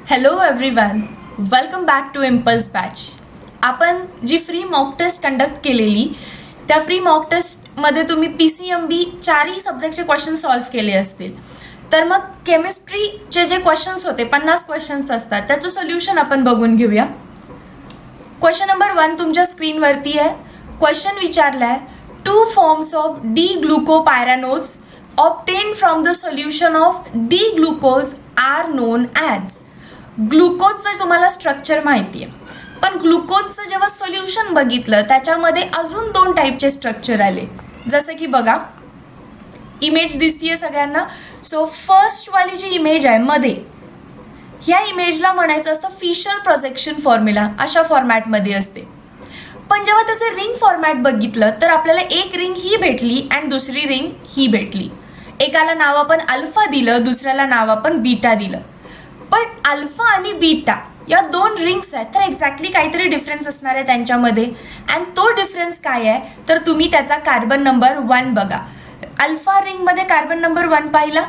Hello everyone, welcome back to impulse batch. आपण जी free mock test conduct केलेली त्या फ्री मॉक टेस्टमध्ये तुम्ही PCMB चारही सब्जेक्टचे क्वेश्चन सॉल्व्ह केले असतील. तर मग केमिस्ट्रीचे जे क्वेश्चन्स होते 50 क्वेश्चन्स असतात त्याचं सोल्युशन आपण बघून घेऊया. क्वेश्चन नंबर 1 तुमच्या स्क्रीनवरती आहे. क्वेश्चन विचारलाय, 2 forms of D glucopyranose obtained from the solution of D-glucose are known as. ग्लुकोजचं तुम्हाला स्ट्रक्चर माहिती आहे, पण ग्लुकोजचं जेव्हा सोल्युशन बघितलं त्याच्यामध्ये अजून 2 टाईपचे स्ट्रक्चर आले. जसं की बघा, इमेज दिसतीये सगळ्यांना. सो फर्स्ट वाली जी इमेज आहे मध्ये, ह्या इमेजला म्हणायचं असतं फिशर प्रोजेक्शन फॉर्म्युला, अशा फॉर्मॅटमध्ये असते. पण जेव्हा त्याचं रिंग फॉर्मॅट बघितलं तर आपल्याला एक रिंग ही भेटली आणि दुसरी रिंग ही भेटली. एकाला नाव आपण अल्फा दिलं, दुसऱ्याला नाव आपण बीटा दिलं. पण अल्फा आणि बीटा या 2 रिंग्स आहेत, तर एक्झॅक्टली काहीतरी डिफरन्स असणार आहे त्यांच्यामध्ये. आणि तो डिफरन्स काय आहे तर तुम्ही त्याचा कार्बन नंबर 1 बघा. अल्फा रिंगमध्ये कार्बन नंबर 1 पाहिला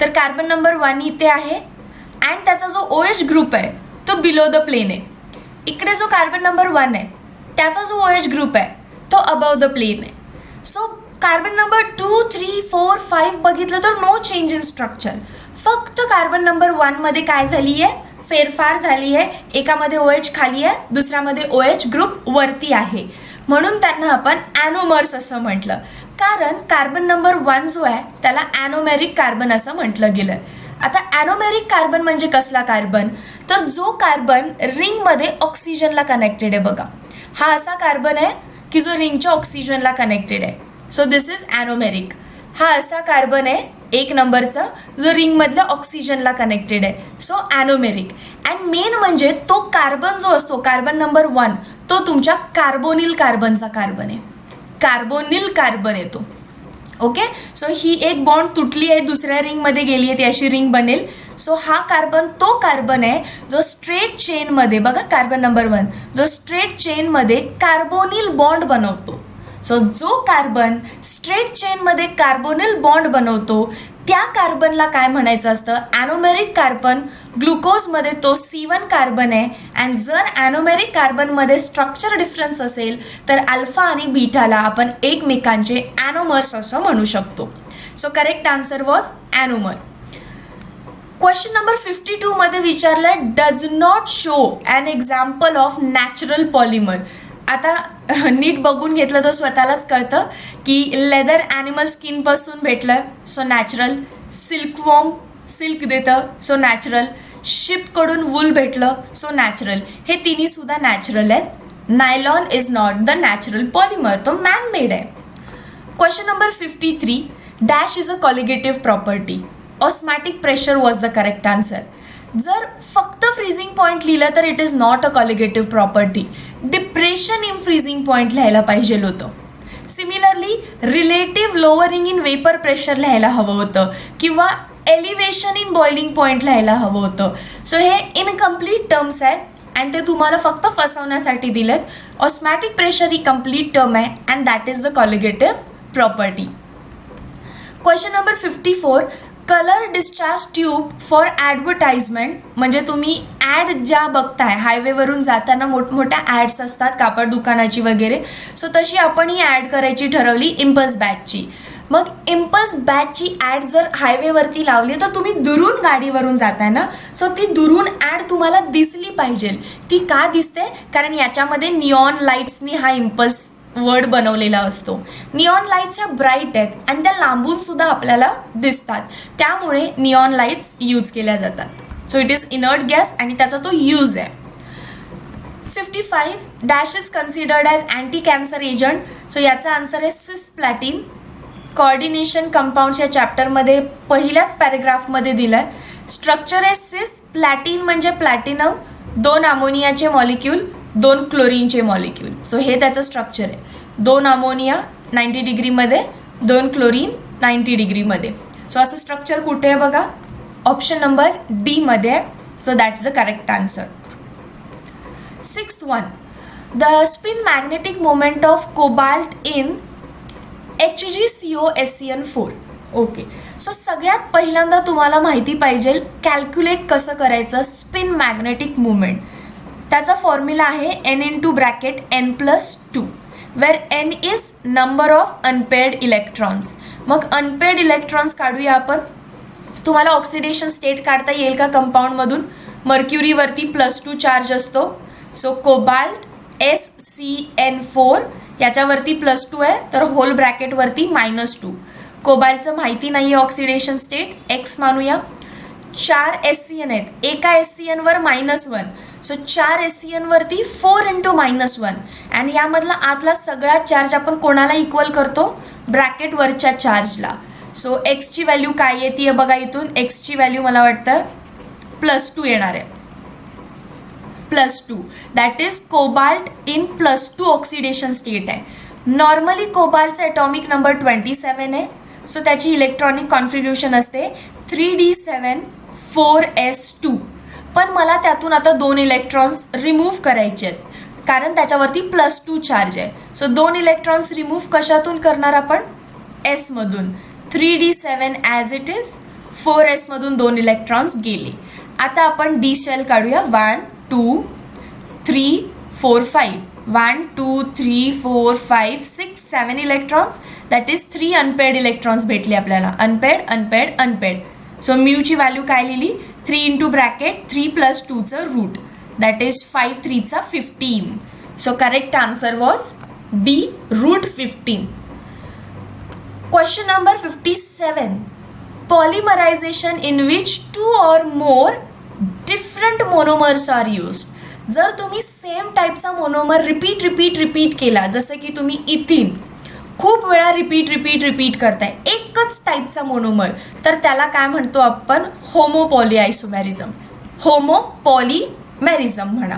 तर कार्बन नंबर 1 इथे आहे आणि त्याचा जो OH ग्रुप आहे तो बिलो द प्लेन आहे. इकडे जो कार्बन नंबर 1 आहे त्याचा जो OH ग्रुप आहे तो अबव द प्लेन आहे. सो कार्बन नंबर 2, 3, 4, 5 बघितलं तर नो चेंज इन स्ट्रक्चर. फक्त कार्बन नंबर 1 मध्ये काय झाली आहे, फेरफार झाली आहे. एकामध्ये OH खाली आहे, दुसऱ्यामध्ये OH ग्रुप वरती आहे. म्हणून त्यांना आपण ॲनोमर्स असं म्हटलं, कारण कार्बन नंबर 1 जो आहे त्याला ॲनोमेरिक कार्बन असं म्हटलं गेलं. आता ॲनोमेरिक कार्बन म्हणजे कसला कार्बन, तर जो कार्बन रिंगमध्ये ऑक्सिजनला कनेक्टेड आहे. बघा, हा असा कार्बन आहे की जो रिंगच्या ऑक्सिजनला कनेक्टेड आहे. So this is anomeric. हा असा कार्बन आहे 1 नंबरचा जो रिंगमधल्या ऑक्सिजनला कनेक्टेड आहे. So anomeric. अँड मेन म्हणजे तो कार्बन जो असतो, कार्बन नंबर 1, तो तुमच्या कार्बोनिल कार्बनचा कार्बन आहे. कार्बोनिल कार्बन येतो. ओके, सो ही एक बॉन्ड तुटली आहे, दुसऱ्या रिंगमध्ये गेली आहे, ती अशी रिंग बनेल. सो हा कार्बन तो कार्बन आहे जो स्ट्रेट चेनमध्ये, बघा कार्बन नंबर 1, जो स्ट्रेट चेनमध्ये कार्बोनिल बॉन्ड बनवतो. सो जो कार्बन स्ट्रेट चेनमध्ये कार्बोनिल बॉन्ड बनवतो त्या कार्बनला काय म्हणायचं असतं, ॲनोमेरिक कार्बन. ग्लुकोजमध्ये तो C1 कार्बन आहे. अँड जर ॲनोमेरिक कार्बनमध्ये स्ट्रक्चर डिफरन्स असेल तर अल्फा आणि बीटाला आपण एकमेकांचे ॲनोमर्स असं म्हणू शकतो. So correct answer was anomer. Question number 52 मध्ये विचारलंय, does not show an example of natural polymer. आता नीट बघून घेतलं तर स्वतःलाच कळतं की लेदर ॲनिमल स्किनपासून भेटलं, सो नॅचरल. सिल्कवॉर्म सिल्क देतं, सो नॅचरल. शिपकडून वूल भेटलं, सो नॅचरल. हे तिन्ही सुद्धा नॅचरल आहेत. Nylon is not the natural polymer, तो मॅन मेड आहे. Question number 53, dash is a colligative property. Osmotic pressure was the correct answer. जर फक्त फ्रीजिंग पॉईंट लिहिलं तर it is not a colligative property. Depression in freezing point लिहायला पाहिजे होतं. Similarly relative lowering in vapour pressure लिहायला हवं होतं, किंवा एलिव्हेशन इन बॉइलिंग पॉईंट लिहायला हवं होतं. सो हे इनकम्प्लीट टर्म्स आहेत आणि ते तुम्हाला फक्त फसवण्यासाठी दिलेत. ऑस्मॅटिक प्रेशर ही कम्प्लीट टर्म आहे and that is the colligative property. Question number 54, colour discharge tube for advertisement. म्हणजे तुम्ही ॲड ज्या बघताय, हायवेवरून जाताना मोठमोठ्या ॲड्स असतात कापड दुकानाची वगैरे. सो तशी आपण ही ॲड करायची ठरवली इम्पल्स बॅचची. मग इम्पल्स बॅचची ॲड जर हायवेवरती लावली तर तुम्ही दुरून गाडीवरून जाताय ना, सो ती दुरून ॲड तुम्हाला दिसली पाहिजे. ती का दिसते, कारण याच्यामध्ये निऑन लाईट्सनी हा इम्पल्स वर्ड बनवलेला असतो. निऑन लाईट्स ह्या ब्राईट आहेत आणि त्या लांबून सुद्धा आपल्याला दिसतात, त्यामुळे निऑन लाईट्स यूज केल्या जातात. So it is inert gas आणि त्याचा तो यूज आहे. 55, dash is considered as anti cancer agent. So याचा आन्सर आहे सिस्प्लॅटिन. कॉर्डिनेशन कंपाऊंड्स या चॅप्टरमध्ये पहिल्याच पॅरेग्राफमध्ये दिलं आहे. स्ट्रक्चर आहे सिस. प्लॅटिन म्हणजे प्लॅटिनम, 2 अमोनियाचे मॉलिक्यूल, 2 क्लोरीनचे मॉलिक्यूल. सो हे त्याचं स्ट्रक्चर आहे. 2 अमोनिया 90 डिग्रीमध्ये, 2 क्लोरीन 90 डिग्रीमध्ये. सो असं स्ट्रक्चर कुठे आहे बघा, ऑप्शन नंबर D मध्ये आहे. So that is the correct answer. 6th one, the spin magnetic moment of cobalt in HgCOSCN4. Okay, so सगळ्यात पहिल्यांदा तुम्हाला माहिती पाहिजे कॅल्क्युलेट कसं करायचं स्पिन मॅग्नेटिक मुवमेंट. त्याचा फॉर्म्युला आहे n+2 where n is number of unpaired electrons. मग अनपेअर्ड इलेक्ट्रॉन्स काढूया आपण. तुम्हाला ऑक्सिडेशन स्टेट काढता येईल का कंपाऊंडमधून? मर्क्युरीवरती +2 चार्ज असतो. सो कोबाल्ट SCN4 याच्यावरती +2 आहे, तर होल ब्रॅकेटवरती -2. कोबाल्टचं माहिती नाही आहे ऑक्सिडेशन स्टेट, x मानूया. 4 SCN आहेत, एका SCN वर -1. सो 4 SCN वरती 4 × -1 आणि यामधला आतला सगळा चार्ज आपण कोणाला इक्वल करतो? ब्रॅकेटवरच्या चार्जला. सो एक्सची व्हॅल्यू काय येते बघा इथून. एक्सची व्हॅल्यू मला वाटतं +2 येणार आहे. +2 that is cobalt in +2 oxidation state आहे. नॉर्मली कोबाल्टचा ॲटॉमिक नंबर 27 आहे. सो त्याची इलेक्ट्रॉनिक कॉन्फिग्रेशन असते 3d7 4s2. पण मला त्यातून आता 2 इलेक्ट्रॉन्स रिमूव्ह करायचे आहेत कारण त्याच्यावरती +2 चार्ज आहे. सो 2 इलेक्ट्रॉन्स रिमूव्ह कशातून करणार आपण? S मधून. 3d7 as it is, 4s मधून 2 इलेक्ट्रॉन्स गेले. आता आपण डी शेल काढूया. 1 2 3 4 5 1 2 3 4 5 6 7 electrons. That is 3 unpaired electrons भेटले आपल्याला. Unpaired unpaired unpaired. सो म्यूची व्हॅल्यू काय लिहिली? 3 × ब्रॅकेट 3 + 2चं root. That is 5 3 15. So correct answer was B, √15. Question number 57. Polymerization in which 2 or more different monomers are used. जर तुम्ही same टाईपचा monomer repeat केला, जसं की तुम्ही इथिन खूप वेळा रिपीट करताय एकच टाईपचा मोनोमर, तर त्याला काय म्हणतो आपण? होमोपॉलीआयसोमॅरिझम. होमोपॉलीमॅरिझम म्हणा.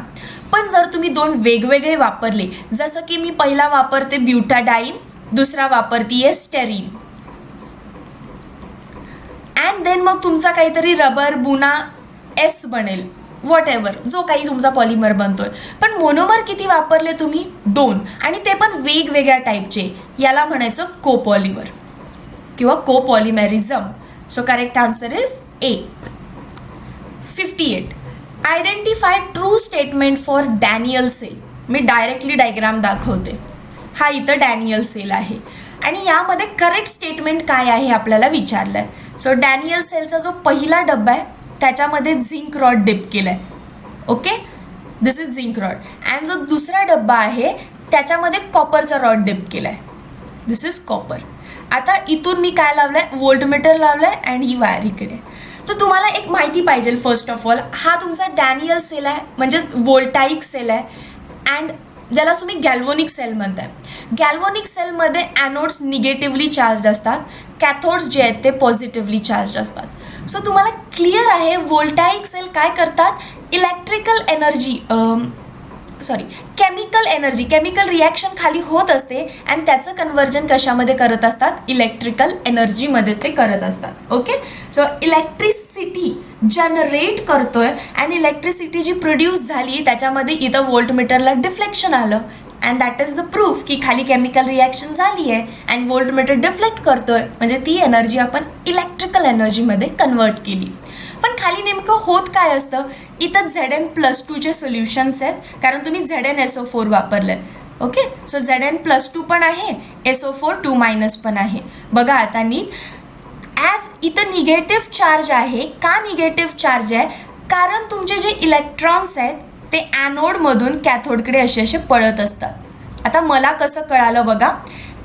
पण जर तुम्ही 2 वेगवेगळे वापरले, जसं की मी पहिला वापरते ब्युटाडाईन, दुसरा वापरतीये स्टेरीन, अँड देन मग तुमचा काहीतरी रबर बुना S बनेल, व्हॉट एव्हर, जो काही तुमचा पॉलिमर बनतोय. पण मोनोमर किती वापरले तुम्ही? 2, आणि ते पण वेगवेगळ्या टाईपचे. याला म्हणायचं कोपॉलिमर किंवा copolymerism. So correct answer is A. 58. Identify true statement for Daniell cell. मी डायरेक्टली डायग्राम दाखवते. हा इथं डॅनियल सेल आहे आणि यामध्ये करेक्ट स्टेटमेंट काय आहे आपल्याला विचारलं आहे. सो डॅनियल सेलचा जो पहिला डब्बा आहे त्याच्यामध्ये झिंक रॉड डिप केला आहे. Okay, this is zinc rod. And जो दुसरा डब्बा आहे त्याच्यामध्ये कॉपरचा रॉड डिप केला आहे. दिस इज कॉपर. आता इथून मी काय लावलं आहे? व्होल्टमीटर लावलं आहे अँड ही वायर इकडे. तर तुम्हाला एक माहिती पाहिजे फर्स्ट ऑफ ऑल, हा तुमचा डॅनियल सेल आहे म्हणजेच व्होल्टाईक सेल आहे अँड ज्याला तुम्ही गॅल्व्हॅनिक सेल म्हणताय. गॅल्व्हॅनिक सेलमध्ये ॲनोड्स निगेटिव्हली चार्ज असतात, कॅथोड्स जे आहेत ते पॉझिटिव्हली चार्ज असतात. सो तुम्हाला क्लिअर आहे व्होल्टाईक सेल काय करतात? केमिकल रिॲक्शन खाली होत असते आणि त्याचं कन्व्हर्जन कशामध्ये करत असतात? इलेक्ट्रिकल एनर्जीमध्ये ते करत असतात. ओके, सो इलेक्ट्रिसिटी जनरेट करतोय आणि इलेक्ट्रिसिटी जी प्रोड्यूस झाली त्याच्यामध्ये इथं व्होल्टमीटरला डिफ्लेक्शन आलं and that is the proof की खाली केमिकल रिॲक्शन झाली आहे अँड व्होल्टमीटर डिफ्लेक्ट करतोय, म्हणजे ती एनर्जी आपण इलेक्ट्रिकल एनर्जीमध्ये कन्वर्ट केली. पण खाली नेमकं होत काय असतं? इथं Zn+2चे सोल्युशन्स आहेत कारण तुम्ही ZnSO4 वापरलं. ओके, सो Zn+2 पण आहे, SO4 2- पण आहे. बघा आता नीट, ॲज इथं निगेटिव्ह चार्ज आहे. का निगेटिव्ह चार्ज आहे? कारण तुमचे जे इलेक्ट्रॉन्स आहेत ते ॲनोडमधून कॅथोडकडे असे पळत असतात. आता मला कसं कळालं बघा,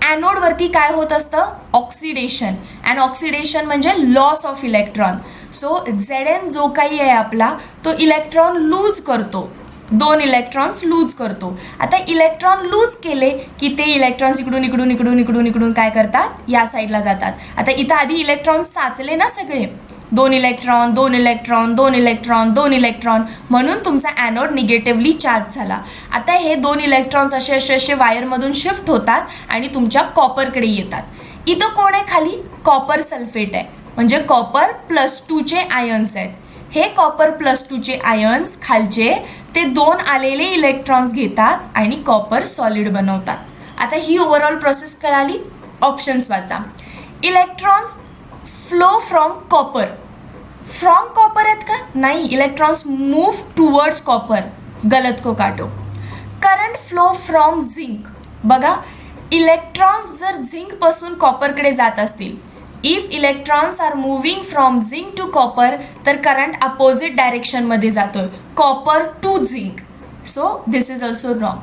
ॲनोडवरती काय होत असतं? ऑक्सिडेशन. अँड ऑक्सिडेशन म्हणजे loss of electron. So Zn जो काही आहे आपला तो इलेक्ट्रॉन लूज करतो, 2 इलेक्ट्रॉन्स लूज करतो. आता इलेक्ट्रॉन लूज केले की ते इलेक्ट्रॉन्स इकडून काय करतात? या साईडला जातात. आता इथं आधी इलेक्ट्रॉन साचले ना सगळे, 2 इलेक्ट्रॉन 2 इलेक्ट्रॉन 2 इलेक्ट्रॉन 2 इलेक्ट्रॉन, म्हणून तुमचा ॲनोड निगेटिव्हली चार्ज झाला. आता हे 2 इलेक्ट्रॉन्स असे वायरमधून शिफ्ट होतात आणि तुमच्या कॉपरकडे येतात. इथं कोण आहे खाली? कॉपर सल्फेट आहे, म्हणजे कॉपर +2चे आयन्स आहेत. हे कॉपर +2चे आयन्स खालचे ते 2 आलेले इलेक्ट्रॉन्स घेतात आणि कॉपर सॉलिड बनवतात. आता ही ओव्हरऑल प्रोसेस कळाली. ऑप्शन्स वाचा. Electrons flow from copper. From copper आहेत का? नाही, इलेक्ट्रॉन्स मूव्ह टुवर्ड्स कॉपर. गलत को काटो. Current flow from zinc. बघा, इलेक्ट्रॉन्स जर झिंक पासून कॉपरकडे जात असतील, if electrons are moving from zinc to copper, तर करंट अपोजिट डायरेक्शनमध्ये जातोय, copper to zinc. So this is also wrong.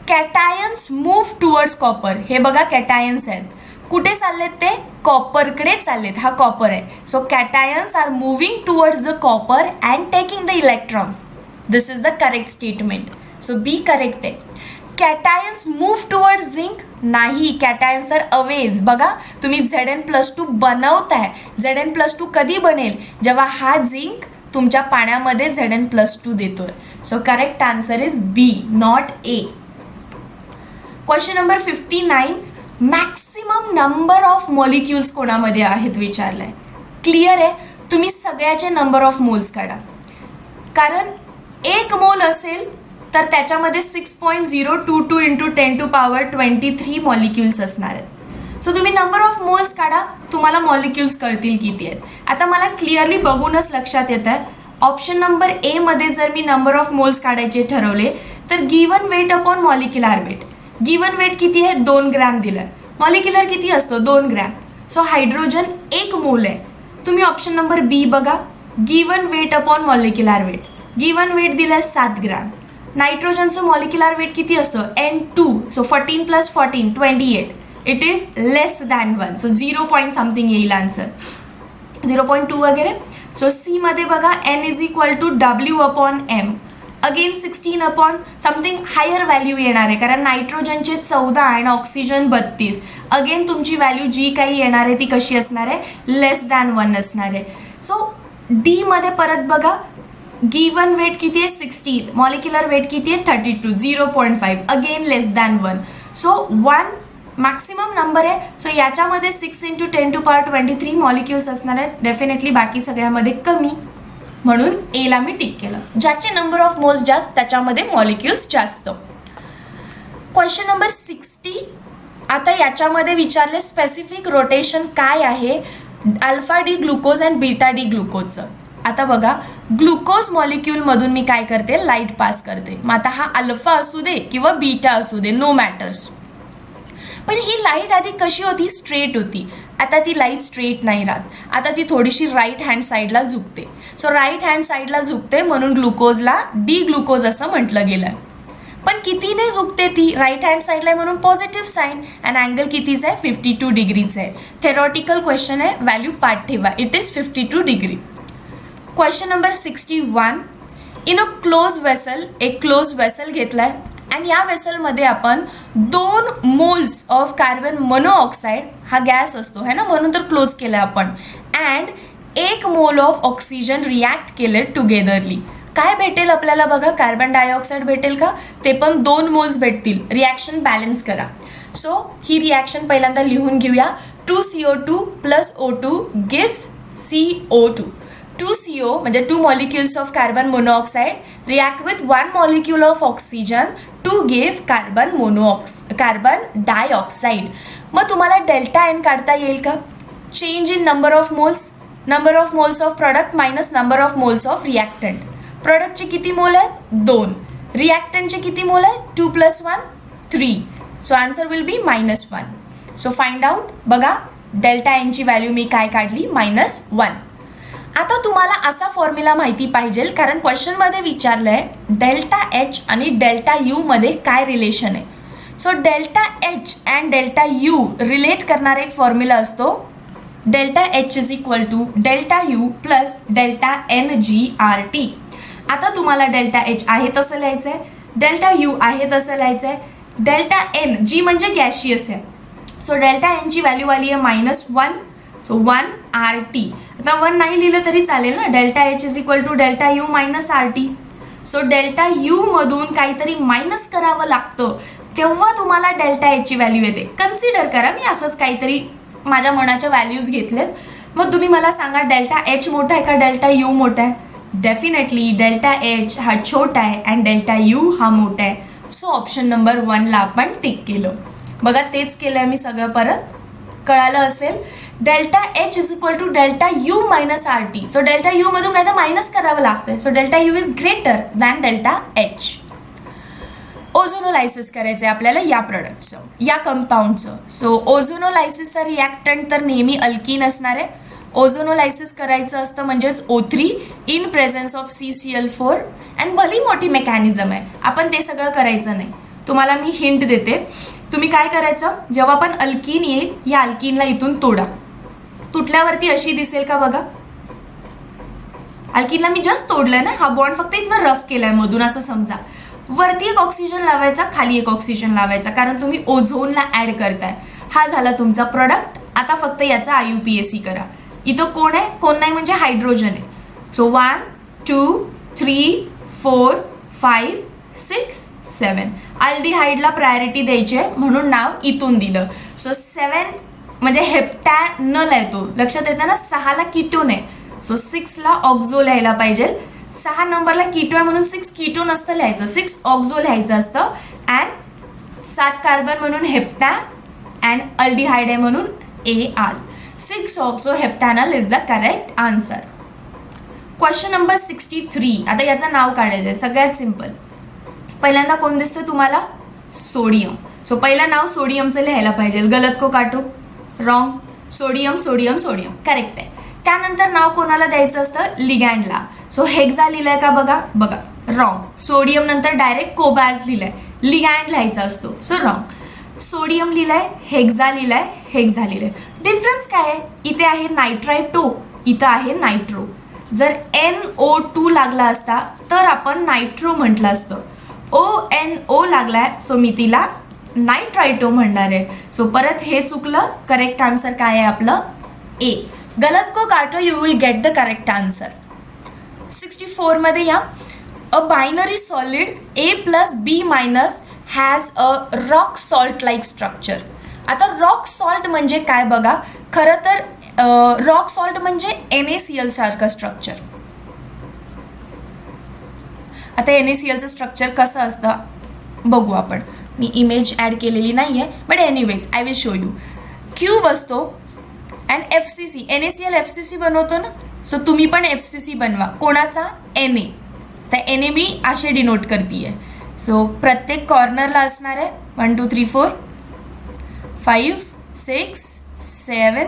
Cations move towards copper. हे बघा कॅटायन्स आहेत, कुठे चाललेत ते? कॉपरकडे चाललेत. हा कॉपर आहे. So cations are moving towards the copper and taking the electrons. This is the correct statement. So B correct आहे. Cations move towards zinc. नाही, कॅटायन्स तर अवेज. बघा, तुम्ही Zn+2 बनवताय. Zn+2 कधी बनेल? जेव्हा हा झिंक तुमच्या पाण्यामध्ये Zn+2 देतोय. So correct answer is B, not A. Question number 59. Maximum number of molecules कोणामध्ये आहेत विचारलंय. क्लिअर आहे? तुम्ही सगळ्याचे नंबर ऑफ मोल्स काढा, कारण 1 मोल असेल तर त्याच्यामध्ये 6.022 इंटू 10⁻23 मॉलिक्युल्स असणार आहेत. सो तुम्ही नंबर ऑफ मोल्स काढा, तुम्हाला मॉलिक्युल्स कळतील किती आहेत. आता मला क्लिअरली बघूनच लक्षात येत आहे, ऑप्शन नंबर ए मध्ये जर मी नंबर ऑफ मोल्स काढायचे ठरवले तर given weight upon molecular weight. Given weight किती आहे? 2 ग्रॅम दिलं. मॉलिक्युलर किती असतो? 2 ग्रॅम. सो हायड्रोजन 1 मोल आहे. तुम्ही ऑप्शन नंबर बी बघा, given weight upon molecular weight. Given weight दिलं 7 ग्रॅम. नायट्रोजनचं मॉलिक्युलर वेट किती असतं? N2. So 14 + 14 28. It is less than 1. So 0 point something येईल आन्सर, 0.2 वगैरे. सो सी मध्ये बघा, N = W/M. Again 16 upon something higher value येणार आहे, कारण नायट्रोजनचे 14 आणि ऑक्सिजन 32. अगेन तुमची व्हॅल्यू जी काही येणार आहे ती कशी असणार आहे? लेस दॅन 1 असणार आहे. सो डी मध्ये परत बघा, गिवन वेट किती आहे? 16. मॉलिक्युलर वेट किती आहे? 32. 0.5. अगेन लेस दॅन 1. सो 1 मॅक्सिमम नंबर आहे. सो याच्यामध्ये 6 × 10⁻23 मॉलिक्युल्स असणार आहेत. डेफिनेटली बाकी सगळ्यामध्ये कमी, म्हणून एला मी टिक केलं. ज्याचे नंबर ऑफ मोल्स जास्त त्याच्यामध्ये मॉलिक्युल्स जास्त. Question number 60. आता याच्यामध्ये विचारले स्पेसिफिक रोटेशन काय आहे alpha D glucose and beta D ग्लुकोजचं. आता बघा, ग्लुकोज मॉलिक्यूलमधून मी काय करते? लाईट पास करते. मग आता हा अल्फा असू दे किंवा बीटा असू दे, नो मॅटर्स. पण ही लाईट आधी कशी होती? स्ट्रेट होती. आता ती लाईट स्ट्रेट नाही राहत. आता ती थोडीशी राईट हँड साईडला झुकते. सो राईट हँड साईडला झुकते म्हणून ग्लुकोजला डी ग्लुकोज असं म्हटलं गेलं. पण कितीने झुकते ती? राईट हँड साईडला आहे म्हणून पॉझिटिव्ह साईन. अँड अँगल कितीचा आहे? 52 डिग्रीचा आहे. थेरॉटिकल क्वेश्चन आहे, व्हॅल्यू पाठ ठेवा. It is 52 degree. Question number 61. In a close vessel, एक क्लोज वेसल घेतलाय आणि या वेसलमध्ये आपण 2 मोल्स ऑफ कार्बन मोनोऑक्साईड, हा गॅस असतो है ना, म्हणून तर क्लोज केलं आपण, and 1 mole of oxygen react केले टुगेदरली. काय भेटेल आपल्याला? बघा, कार्बन डायऑक्साईड भेटेल का? ते पण 2 मोल्स भेटतील. रिॲक्शन बॅलन्स करा. सो ही रिॲक्शन पहिल्यांदा लिहून घेऊया. 2CO2 + O2 gives CO2. 2CO म्हणजे 2 molecules of carbon monoxide react with 1 molecule of oxygen to give carbon dioxide. मग तुम्हाला डेल्टा एन काढता येईल का? Change in number of moles of product minus number of moles of reactant. प्रोडक्टचे किती मोल आहेत? 2. रिॲक्टंटचे किती मोल आहेत? 2 + 1 3. So answer will be -1. So find out. बघा, डेल्टा एनची व्हॅल्यू मी काय काढली? -1. आता तुम्हाला असा फॉर्म्युला माहिती पाहिजे, कारण क्वेश्चनमध्ये विचारलंय डेल्टा एच आणि डेल्टा यू मध्ये काय रिलेशन आहे. So delta H and delta U relate करणारा एक फॉर्म्युला असतो, delta H = delta U + delta NGRT. आता तुम्हाला डेल्टा एच आहे तसं लिहायचं आहे, डेल्टा यू आहे तसं लिहायचं आहे, डेल्टा एन जी म्हणजे गॅशियस आहे. सो डेल्टा एनची व्हॅल्यू आली आहे -1. So 1 RT. आता 1 नाही लिहिलं तरी चालेल ना. Delta H = delta U - RT. So delta U मधून काहीतरी मायनस करावं लागतं, तेव्हा तुम्हाला डेल्टा एचची व्हॅल्यू येते. कन्सिडर करा, मी असंच काहीतरी माझ्या मनाच्या व्हॅल्यूज घेतलेत. मग तुम्ही मला सांगा, डेल्टा एच मोठा आहे का डेल्टा यू मोठा आहे? डेफिनेटली डेल्टा एच हा छोटा आहे अँड डेल्टा यू हा मोठा आहे. सो ऑप्शन नंबर 1 ला आपण टिक केलं. बघा, तेच केलं मी सगळं. परत कळालं असेल, delta H is equal to delta U minus R T. So delta U मधून काय तर मायनस करावं लागतंय. So delta U is greater than delta H. Ozonolysis करायचं आहे आपल्याला या प्रोडक्टचं, या कंपाऊंडचं. सो ओझोनोलायसिसचा रिॲक्टंट तर नेहमी अल्कीन असणार आहे. ओझोनोलायसिस करायचं असतं म्हणजेच O3 in presence of CCl4. And भली मोठी मेकॅनिझम आहे, आपण ते सगळं करायचं नाही. तुम्हाला मी हिंट देते. तुम्ही काय करायचं, जेव्हा पण अल्कीन येईल या अल्कीनला इथून तोडा. तुटल्यावरती अशी दिसेल का बघा. अल्कीनला मी जस्ट तोडलं ना, हा बॉन्ड फक्त इथनं रफ केलाय मधून असं समजा. वरती एक ऑक्सिजन लावायचा, खाली एक ऑक्सिजन लावायचा, कारण तुम्ही ओझोनला ऍड करताय. हा झाला तुमचा प्रोडक्ट. आता फक्त याचा IUPAC करा. इथं कोण आहे, कोण नाही म्हणजे हायड्रोजन आहे. सो 1 2 3 4 5 6 7. अल्डिहाइडला प्रायोरिटी द्यायची आहे म्हणून नाव इथून दिलं. सो 7 म्हणजे हेप्टॅनल आहे तो. लक्षात येतं ना, 6ला कीटोन आहे. सो 6ला ऑक्झो लिहायला पाहिजे. 6 नंबरला कीटो आहे म्हणून 6 कीटो नसतं लिहायचं, 6 ऑक्झो लिहायचं असतं. अँड 7 कार्बन म्हणून हेप्टॅ अँड अल्डिहाइड आहे म्हणून AL. 6 oxo heptanal is the correct answer. Question number 63. आता याचं नाव काढायचं आहे. सगळ्यात सिम्पल. पहिल्यांदा कोण दिसतं तुम्हाला, सोडियम. सो पहिलं नाव सोडियमचं लिहायला पाहिजे. गलत को काटो, wrong. Sodium sodium sodium correct आहे. त्यानंतर नाव कोणाला द्यायचं असतं, लिगँडला. सो हेक्झा लिहिलंय का बघा, बघा रॉंग. सोडियम नंतर डायरेक्ट कोबॅल्ट लिहिलंय, लिगँड लिहायचा असतो. So wrong. सोडियम लिहिलंय, हेक्झा लिहिलंय, हेक्झा लिहिलंय. डिफरन्स काय आहे, इथे आहे नायट्राइटो, इथं आहे नायट्रो. जर NO2 लागला असता तर आपण नायट्रो म्हटलं असतं. ONO लागलाय, सो मी तिला नायट्राइटो म्हणणार आहे. सो परत हे चुकलं. करेक्ट आन्सर काय आहे आपलं, A. गलत को काटो, you will get the correct answer. 64 मध्ये या. A binary solid A+B- has a rock salt like structure. आता रॉक सॉल्ट म्हणजे काय बघा. खरं तर रॉक सॉल्ट म्हणजे NaCl सारखं स्ट्रक्चर. आता NaClचं स्ट्रक्चर कसं असतं बघू आपण. मी इमेज ॲड केलेली नाही आहे, but anyways I will show you. Cube असतो अँड FCC, NaCl FCC बनवतो ना. सो तुम्ही पण FCC बनवा. कोणाचा, Na. तर Na मी असे डिनोट करते. सो प्रत्येक कॉर्नरला असणार आहे 1 2 3 4 5 6 7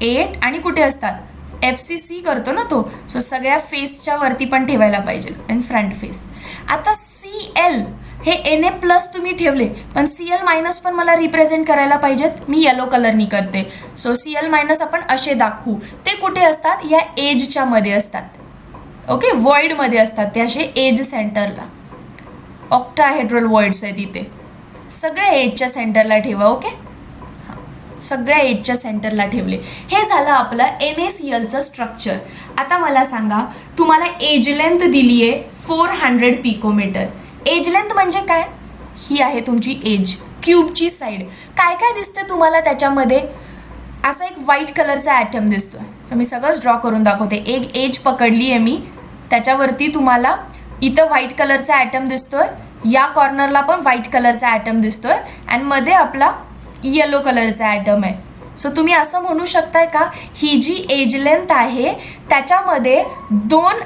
8 आणि कुठे असतात FCC करतो ना तो. सो सगळ्या फेसच्या वरती पण ठेवायला पाहिजे अँड फ्रंट फेस. आता Cl हे Na+ तुम्ही ठेवले, पण Cl- पण मला रिप्रेझेंट करायला पाहिजेत. मी येलो कलरनी करते. सो Cl- आपण असे दाखवू. ते कुठे असतात, या एजच्या मध्ये असतात. ओके, वॉइड मध्ये असतात ते असे एज सेंटरला. ऑक्टाहेड्रल वॉइड्स आहेत इथे. सगळ्या एजच्या सेंटरला ठेवा. ओके, सगळ्या एजच्या सेंटरला ठेवले. हे झालं आपलं NaClचं स्ट्रक्चर. आता मला सांगा, तुम्हाला एज लेंथ दिली आहे 400 पिकोमीटर. एज लेंथ म्हणजे काय, ही आहे तुमची एज, क्यूबची साईड. काय काय दिसतं तुम्हाला त्याच्यामध्ये, असा एक व्हाईट कलरचा ॲटम दिसतोय. तर मी सगळंच ड्रॉ करून दाखवते. एक एज पकडली आहे मी, त्याच्यावरती तुम्हाला इथं व्हाईट कलरचा ॲटम दिसतोय, या कॉर्नरला पण व्हाईट कलरचा ॲटम दिसतोय, आणि मध्ये आपला येलो कलरचा ॲटम आहे. सो तुम्ही असं म्हणू शकताय का, ही जी एज लेंथ आहे त्याच्यामध्ये 2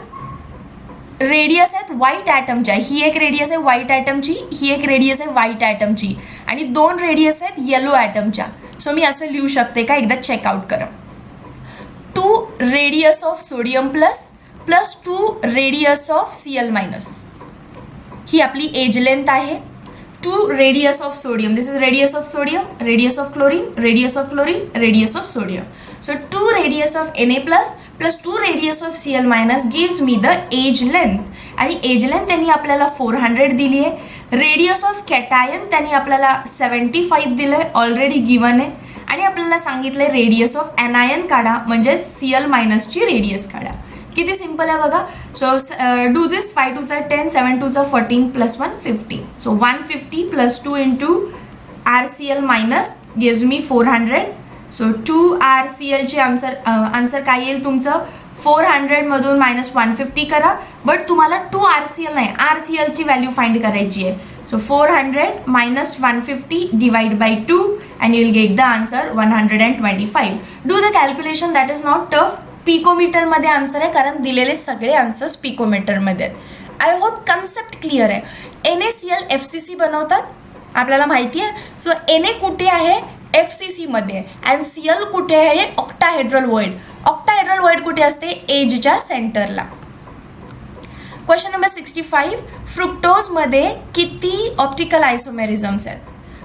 रेडियस आहेत व्हाईट ॲटमच्या. ही एक रेडियस आहे व्हाईट ॲटमची, ही एक रेडियस आहे व्हाईट ॲटमची, आणि 2 रेडियस आहेत येलो ॲटमच्या. सो मी असं लिहू शकते का, एकदा चेकआउट करा. 2 radius of sodium plus 2 radius of Cl-. ही आपली एज लेंथ आहे. 2 radius of sodium, this is radius of sodium, radius of chlorine, radius of chlorine, radius of sodium. So 2 radius of Na plus 2 radius of Cl- gives me the age length. आणि age length त्यांनी आपल्याला 400 दिली आहे. Radius of cation त्यांनी आपल्याला 75 दिलंय, already given आहे. आणि आपल्याला सांगितलंय रेडियस ऑफ एनायन काढा, म्हणजे Cl- ची रेडियस काढा. किती सिंपल आहे बघा. So do this. 5 2 10, 7 2 14 plus 1 15. So 150 plus 2 into RCl- gives me 400. So 2 RCl चे आन्सर काय येईल तुमचं 400 मधून -150 करा, बट तुम्हाला 2 RCl नाही, RCl ची व्हॅल्यू फाइंड करायची आहे. So 400 minus 150 divide by 2 and you will get the answer 125. Do the calculation, that is not tough. Picometer मध्ये आन्सर आहे कारण दिलेले सगळे आन्सर्स पिकोमीटर मध्ये आहेत. आय होप कन्सेप्ट क्लिअर आहे. NaCl FCC बनवतात आपल्याला माहिती आहे. सो Na कुठे आहे, FCC मध्ये आहे, अँड Cl कुठे आहे, ऑक्टाहेड्रल वॉइड. ऑक्टाहेड्रल वॉइड कुठे असते, एजच्या सेंटरला. क्वेश्चन नंबर 65, फ्रुक्टोज मध्ये किती ऑप्टिकल आयसोमेरिझम्स आहेत.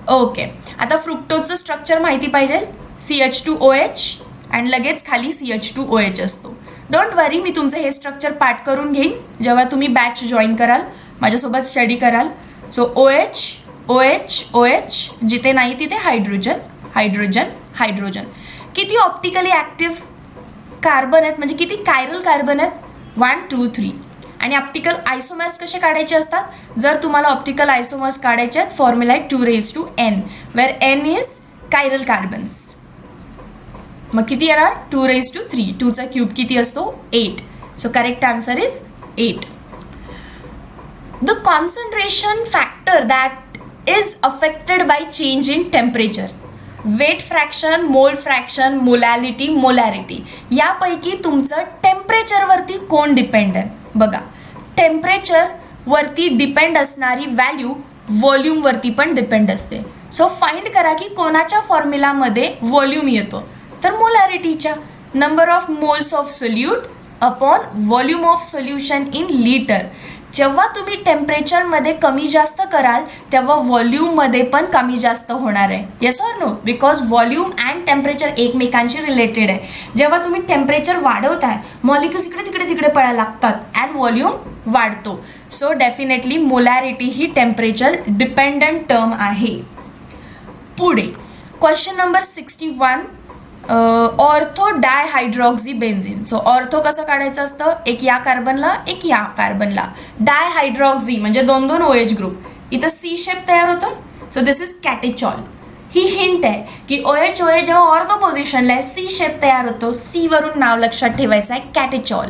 ओके, आता फ्रुक्टोजचं स्ट्रक्चर माहिती पाहिजे. CH2OH आणि लगेच खाली CH2OH असतो. डोंट वरी, मी तुमचं हे स्ट्रक्चर पाठ करून घेईन जेव्हा तुम्ही बॅच जॉईन कराल, माझ्यासोबत स्टडी कराल. सो OH OH OH, जिथे नाही तिथे हायड्रोजन हायड्रोजन हायड्रोजन. किती ऑप्टिकली ॲक्टिव्ह कार्बन आहेत, म्हणजे किती कायरल कार्बन आहेत, 1 2 3. आणि ऑप्टिकल आयसोमर्स कसे काढायचे असतात, जर तुम्हाला ऑप्टिकल आयसोमर्स काढायचे आहेत, फॉर्म्युला आहे 2n, where n is chiral carbons. मग किती येणार, 2^3. 2चा क्यूब किती असतो, 8. So correct answer is 8. The concentration factor that is affected by change in temperature. Weight fraction, mole fraction, molality, molarity, यापैकी तुमचं टेम्परेचरवरती कोण डिपेंड आहे. बघा, टेम्परेचरवरती डिपेंड असणारी व्हॅल्यू व्हॉल्यूमवरती पण डिपेंड असते. सो फाइंड करा की कोणाच्या फॉर्म्युलामध्ये व्हॉल्यूम येतो, तर मोलॅरिटीच्या. Number of moles of solute upon volume of solution in litre. जेव्हा तुम्ही टेम्परेचरमध्ये कमी जास्त कराल तेव्हा व्हॉल्यूममध्ये पण कमी जास्त होणार आहे. Yes or no, because volume and temperature एकमेकांशी रिलेटेड आहे. जेव्हा तुम्ही टेम्परेचर वाढवताय, मॉलिक्युल्स इकडे तिकडे तिकडे पडायला लागतात अँड व्हॉल्यूम वाढतो. सो डेफिनेटली मोलॅरिटी ही टेम्परेचर डिपेंडंट टर्म आहे. पुढे question number 61, ortho dihydroxy benzene. So ortho कसं काढायचं असतं, एक या कार्बनला एक या कार्बनला. डायहायड्रॉक्झी म्हणजे 2 OH ग्रुप. इथं C शेप तयार होतो. So this is catechol. ही हिंट आहे की OH OH जेव्हा ऑर्थो पोझिशनला आहे, C शेप तयार होतो. C वरून नाव लक्षात ठेवायचं आहे, catechol.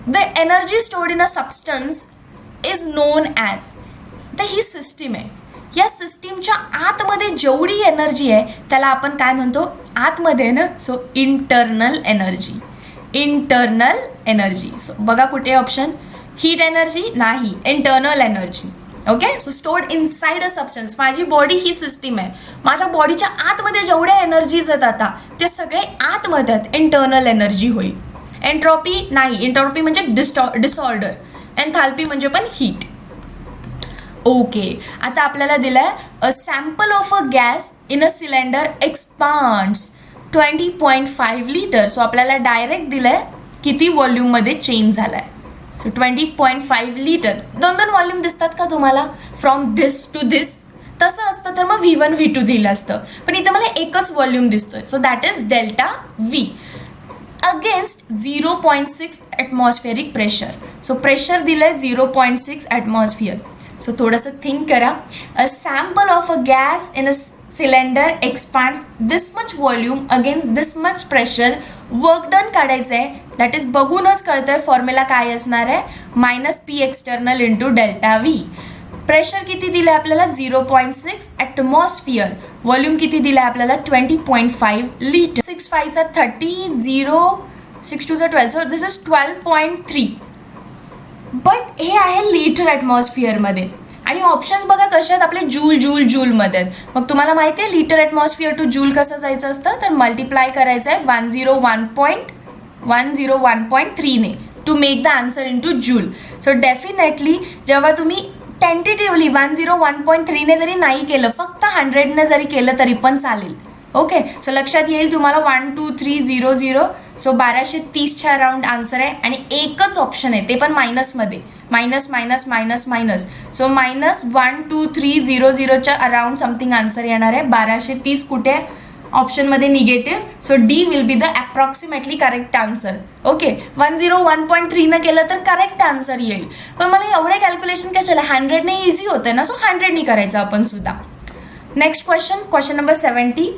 The energy stored in a substance is known as. तर ही सिस्टीम आहे. या सिस्टीमच्या आतमध्ये जेवढी एनर्जी आहे त्याला आपण काय म्हणतो, आतमध्ये ना, so internal energy. Internal energy. So बघा कुठे ऑप्शन, हीट एनर्जी नाही, internal energy. Okay, so stored inside a substance. माझी बॉडी ही सिस्टीम आहे, माझ्या बॉडीच्या आतमध्ये जेवढ्या एनर्जीज आहेत आता ते सगळे आतमध्ये आहेत, इंटरनल एनर्जी होईल. एन्ट्रॉपी नाही, एन्ट्रॉपी म्हणजे डिसऑर्डर. एन्थाल्पी म्हणजे पण हीट. ओके, आता आपल्याला दिलाय a sample of a gas in a cylinder expands 20.5 litre. So आपल्याला डायरेक्ट दिलंय किती व्हॉल्यूममध्ये चेंज झालाय. So 20.5 litre. 2 व्हॉल्यूम दिसतात का तुम्हाला, फ्रॉम धिस टू धिस. तसं असतं तर मग V1 V2 दिलं असतं, पण इथं मला एकच व्हॉल्यूम दिसतोय. So that is delta V against 0.6 atmospheric pressure. So pressure दिलंय 0.6 ॲटमॉस्फिअर. सो थोडंसं थिंक करा. A sample of a gas in a cylinder expands this much volume against this much pressure. Work done काढायचं आहे, that is बघूनच कळतंय formula काय असणार आहे, -P external into delta V. Pressure किती दिलं आहे आपल्याला, 0.6 ॲटमॉस्फिअर. व्हॉल्यूम किती दिलं आहे आपल्याला, 20.5 litre. 6 5 30, 0 6 2 12. So this is 12.3. But हे आहे लिटर ॲटमॉस्फिअरमध्ये. आणि ऑप्शन बघा कसे आहेत आपले, जूल जूल जूलमध्ये आहेत. मग तुम्हाला माहिती आहे लिटर ॲटमॉस्फिअर टू जूल कसं जायचं असतं, तर मल्टिप्लाय करायचं आहे 101.3 ने to make the answer into joule. So definitely जेव्हा तुम्ही टेंटेटिव्हली 101.3 ने जरी नाही केलं, फक्त 100 ने जरी केलं तरी पण चालेल. ओके, सो लक्षात येईल तुम्हाला 1 2 3 0 0. सो 1230च्या अराउंड आन्सर आहे. आणि एकच ऑप्शन आहे, ते पण मायनसमध्ये, minus minus minus minus. So -1 2 3 0 0च्या अराउंड समथिंग आन्सर येणार आहे. 1230 कुठे आहे, ऑप्शनमध्ये negative. So D will be the approximately correct answer. Okay, 101.3 न केलं तर करेक्ट आन्सर येईल. पण मला एवढे कॅल्क्युलेशन कशाला, 100 ने इझी होते ना, सो 100 ने करायचं आपण सुद्धा. Next question, question number 70.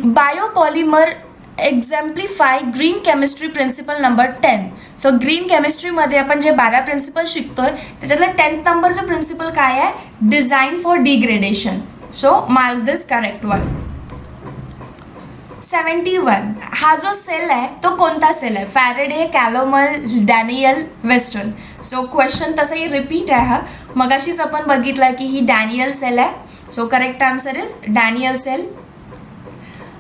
Biopolymer exemplify green chemistry principle number 10. So green केमिस्ट्रीमध्ये आपण जे 12 प्रिन्सिपल शिकतोय त्याच्यातलं 10th नंबरचं प्रिन्सिपल काय आहे? Design for degradation. So mark this correct one. 71 हा जो सेल आहे तो कोणता सेल आहे? Faraday, calomel, Daniell, western. So question तसंही रिपीट आहे हा. मगाशीच आपण बघितलं की ही डॅनियल सेल आहे. So correct answer is Daniell cell.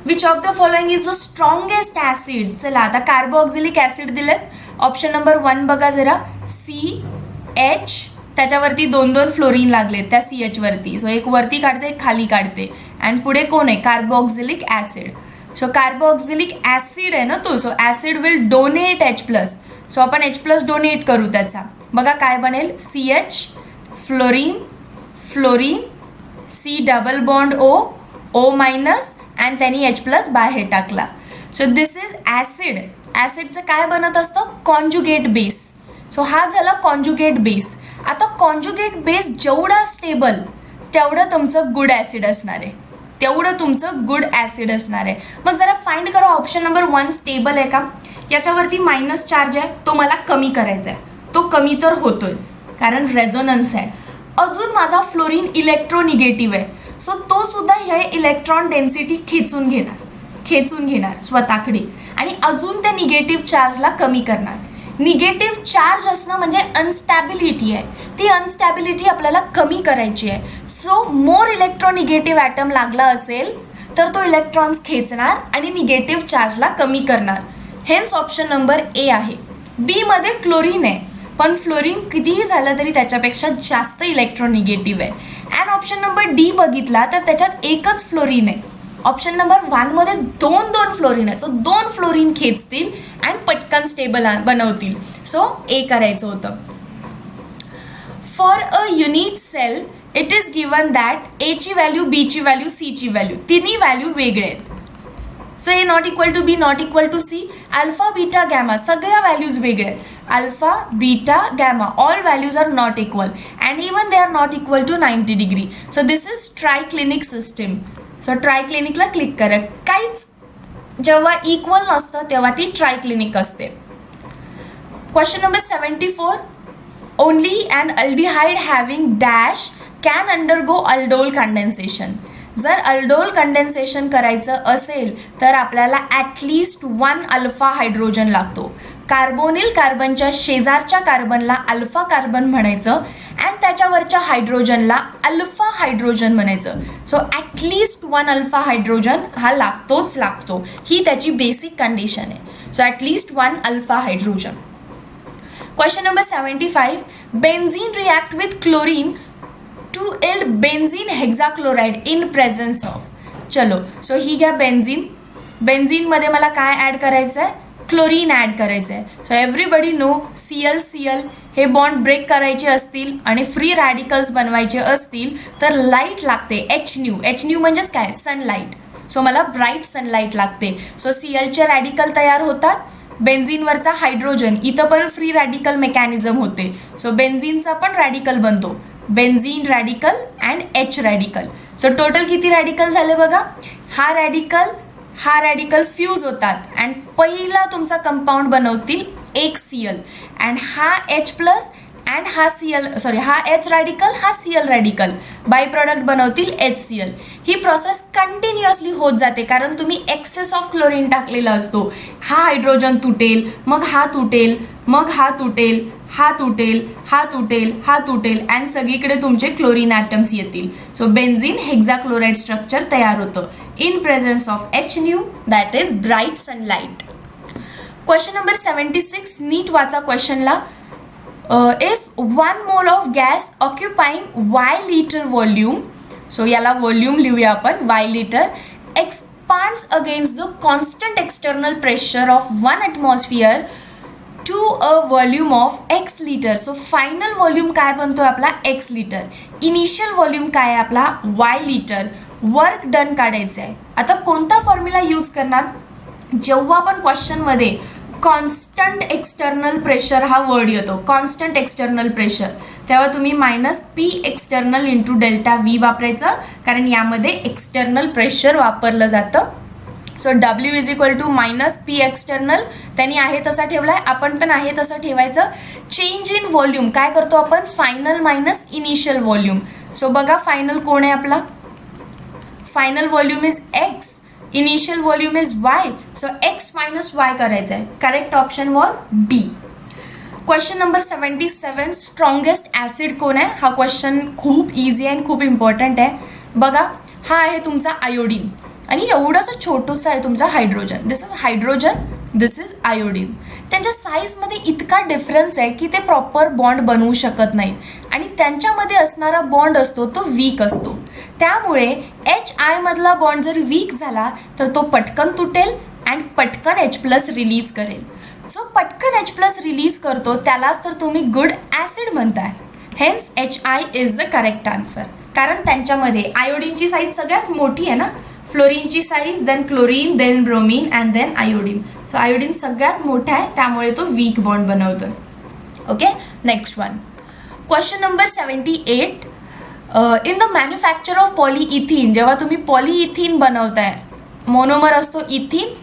Which of the following is the strongest acid? चला आता कार्बोऑक्झिलिक ऍसिड दिलेत. ऑप्शन नंबर 1 बघा जरा, CH, त्याच्यावरती 2 फ्लोरीन लागले त्या CH वरती. सो एक वरती काढते एक खाली काढते आणि पुढे कोण आहे? Carboxylic acid. So carboxylic acid आहे ना तो. So acid will donate H+. So आपण H+ डोनेट करू त्याचा. बघा काय बनेल? CH, fluorine, fluorine, C double bond O minus आणि त्यांनी H+ बाहेर टाकला. So this is acid. ऍसिडचं काय बनत असतं? Conjugate base. सो हा झाला कॉन्जुगेट बेस. आता कॉन्जुगेट बेस जेवढा स्टेबल तेवढं तुमचं गुड ऍसिड असणार आहे. तेवढं तुमचं गुड ऍसिड असणार आहे. मग जरा फाइंड करा ऑप्शन नंबर 1 स्टेबल आहे का? याच्यावरती मायनस चार्ज आहे तो मला कमी करायचा आहे. तो कमी तर होतोच कारण रेझोनन्स आहे. अजून माझा फ्लोरीन इलेक्ट्रोनिगेटिव्ह आहे. सो तो सुद्धा हे इलेक्ट्रॉन डेन्सिटी खेचून घेणार स्वतःकडे आणि अजून त्या निगेटिव्ह चार्जला कमी करणार. निगेटिव्ह चार्ज असणं म्हणजे अनस्टॅबिलिटी आहे. ती अनस्टॅबिलिटी आपल्याला कमी करायची आहे. सो मोर इलेक्ट्रोनिगेटिव्ह ॲटम लागला असेल तर तो इलेक्ट्रॉन्स खेचणार आणि निगेटिव्ह चार्जला कमी करणार. हेन्स ऑप्शन नंबर ए आहे. बी मध्ये क्लोरीन आहे पण फ्लोरीन कितीही झालं तरी त्याच्यापेक्षा जास्त इलेक्ट्रोनिगेटिव्ह आहे. अँड ऑप्शन नंबर डी बघितला तर त्याच्यात एकच फ्लोरीन आहे. ऑप्शन नंबर 1 मध्ये 2 फ्लोरीन आहे. सो 2 फ्लोरीन खेचतील आणि पटकन स्टेबल बनवतील. सो ए करायचं होतं. For a unit cell it is given that A ची व्हॅल्यू, बी ची व्हॅल्यू, सी ची व्हॅल्यू तिन्ही व्हॅल्यू वेगळे आहेत. So A not equal to B, not equal to C. Alpha, beta, gamma सगळ्या व्हॅल्यूज वेगळे आहेत. Alpha, beta, gamma all values are not equal and even they are not equal to 90 degree. So this is triclinic system. So ट्रायक्लिनिकला click करा. काहीच जेव्हा equal नसतं तेव्हा ती ट्रायक्लिनिक असते. Question number 74. Only an aldehyde having dash can undergo aldol condensation. जर aldol condensation करायचं असेल तर आपल्याला ॲटलिस्ट 1 अल्फा हायड्रोजन लागतो. कार्बोनिल कार्बनच्या शेजारच्या कार्बनला अल्फा कार्बन म्हणायचं आणि त्याच्यावरच्या हायड्रोजनला अल्फा हायड्रोजन म्हणायचं. सो ॲटलिस्ट 1 अल्फा हायड्रोजन हा लागतोच लागतो. ही त्याची बेसिक कंडिशन आहे. So at least 1 alpha hydrogen. Question number 75. Benzene react with chlorine to yield benzene hexachloride in presence of. चलो सो ही घ्या बेन्झीन. बेन्झीनमध्ये मला काय ॲड करायचं आहे? क्लोरीन ॲड करायचं आहे. सो एव्हरीबडी नो Cl हे बॉन्ड ब्रेक करायचे असतील आणि फ्री रॅडिकल्स बनवायचे असतील तर लाईट लागते. H म्हणजेच काय? सनलाईट. सो मला ब्राईट सनलाईट लागते. सो Clचे रॅडिकल तयार होतात. बेन्झीनवरचा हायड्रोजन इथं पण फ्री रॅडिकल मेकॅनिझम होते. सो बेन्झीनचा पण रॅडिकल बनतो. Benzene radical and H radical. So total किती रॅडिकल झाले बघा? हा रॅडिकल फ्यूज होतात अँड पहिला तुमचा कंपाऊंड बनवतील एक Cl अँड हा H+ अँड हा H रॅडिकल, हा Cl रॅडिकल बाय प्रॉडक्ट बनवतील HCl. ही प्रोसेस कंटिन्युअसली होत जाते कारण तुम्ही एक्सेस ऑफ क्लोरीन टाकलेला असतो. हा हायड्रोजन तुटेल, मग हा तुटेल, मग हा तुटेल, हा तुटेल, हा तुटेल, हा तुटेल अँड सगळीकडे तुमचे क्लोरीन ॲटम्स येतील. सो बेन्झीन हेक्साक्लोराइड स्ट्रक्चर तयार होतं in presence of H that is bright sunlight. Question number 76. नीट वाचा क्वेश्चनला. If 1 mole of gas occupying Y litre volume, so याला व्हॉल्यूम लिहूया आपण, Y litre, expands against the constant external pressure of 1 atmosphere to a volume of X litre. So final volume काय बनतो आपला? X litre. Initial volume काय आहे आपला? Y litre. Work done काढायचं आहे. आता कोणता फॉर्म्युला यूज करणार? जेव्हा पण क्वेश्चनमध्ये कॉन्स्टंट एक्सटर्नल प्रेशर हा वर्ड येतो, कॉन्स्टंट एक्सटर्नल प्रेशर, तेव्हा तुम्ही -P external into delta V वापरायचं कारण यामध्ये एक्सटर्नल प्रेशर वापरलं जातं so W is equal to minus P external, त्यांनी आहे तसा ठेवलाय, आपण पण आहे तसं ठेवायचं. चेंज इन व्हॉल्यूम काय करतो आपण, final minus initial volume. So बघा फायनल कोण आहे आपला, final volume is X, initial volume is Y. So X minus Y करायचं आहे. Correct option was B. Question number 77, strongest acid कोण आहे. हा क्वेश्चन खूप इझी आहे आणि खूप इम्पॉर्टंट आहे. बघा हा आहे तुमचा आयोडीन आणि एवढंसं छोटंसं आहे तुमचा hydrogen. This is hydrogen, this is iodine. त्यांच्या साईजमध्ये इतका डिफरन्स आहे की ते प्रॉपर बॉन्ड बनवू शकत नाहीत आणि त्यांच्यामध्ये असणारा बॉन्ड असतो तो वीक असतो. त्यामुळे HI मधला बॉन्ड जर वीक झाला तर तो पटकन तुटेल आणि पटकन H+ रिलीज करेल. जो पटकन H+ रिलीज करतो त्यालाच तर तुम्ही गुड ॲसिड म्हणताय. Hence HI is the correct answer. कारण त्यांच्यामध्ये आयोडीनची साईज सगळ्यात मोठी आहे ना, फ्लोरीनची size, then chlorine, then bromine and then iodine. So iodine सगळ्यात मोठा आहे त्यामुळे तो वीक बॉन्ड बनवतो. Okay, next one. Question number 78, in the manufacture of polyethene, जेव्हा तुम्ही पॉलीइथिन बनवताय, मोनोमर असतो इथिन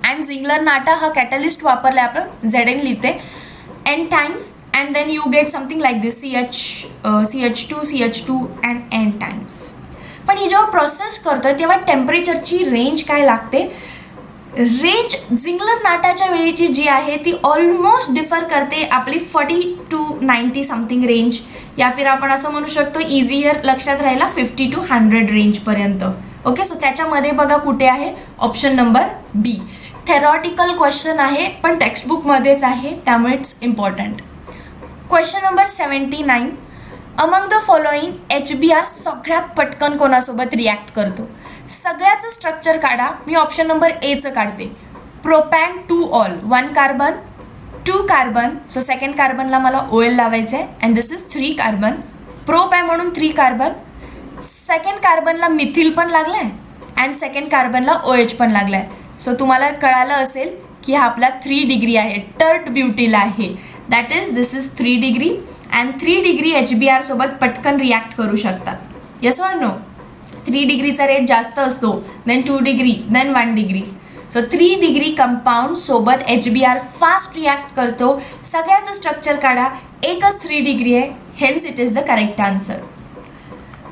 अँड झिंगलर नाटा हा कॅटलिस्ट वापरलाय आपण, ZN लिहिते, N times and then you get something like this, CH2 CH2 and N times. पण ही जेव्हा प्रोसेस करतोय तेव्हा टेम्परेचरची रेंज काय लागते, रेंज झिंगलर नाटाच्या वेळेची जी आहे ती ऑलमोस्ट डिफर करते आपली 40 to 90 समथिंग रेंज, या फिर आपण असं म्हणू शकतो इझियर लक्षात राहायला 50 to 100 रेंजपर्यंत. ओके, सो त्याच्यामध्ये बघा कुठे आहे, ऑप्शन नंबर बी. थेरॉटिकल क्वेश्चन आहे पण टेक्स्टबुकमध्येच आहे त्यामुळे it's important. Question number 79, among the following HBr सगळ्यात पटकन कोणासोबत रिॲक्ट करतो. सगळ्याचं स्ट्रक्चर काढा. मी ऑप्शन नंबर एचं काढते. Propan 2 ol, 1 carbon 2 carbon. So second कार्बनला मला OL लावायचं आहे and this is 3 carbon. Prop आहे म्हणून 3 कार्बन. सेकंड कार्बनला मिथिल पण लागलाय अँड सेकंड कार्बनला OH पण लागलाय. सो तुम्हाला कळालं असेल की हा आपला 3 डिग्री आहे, टर्ट ब्युटीला आहे. That is this is 3 degree and 3 degree HBr सोबत पटकन रिॲक्ट करू शकतात. Yes or no. 3 डिग्रीचा रेट जास्त असतो, then 2 degree, then 1 degree. So 3 degree compound सोबत HBr फास्ट रिॲक्ट करतो. सगळ्याचं स्ट्रक्चर काढा, एकच 3 डिग्री आहे, hence it is the correct answer.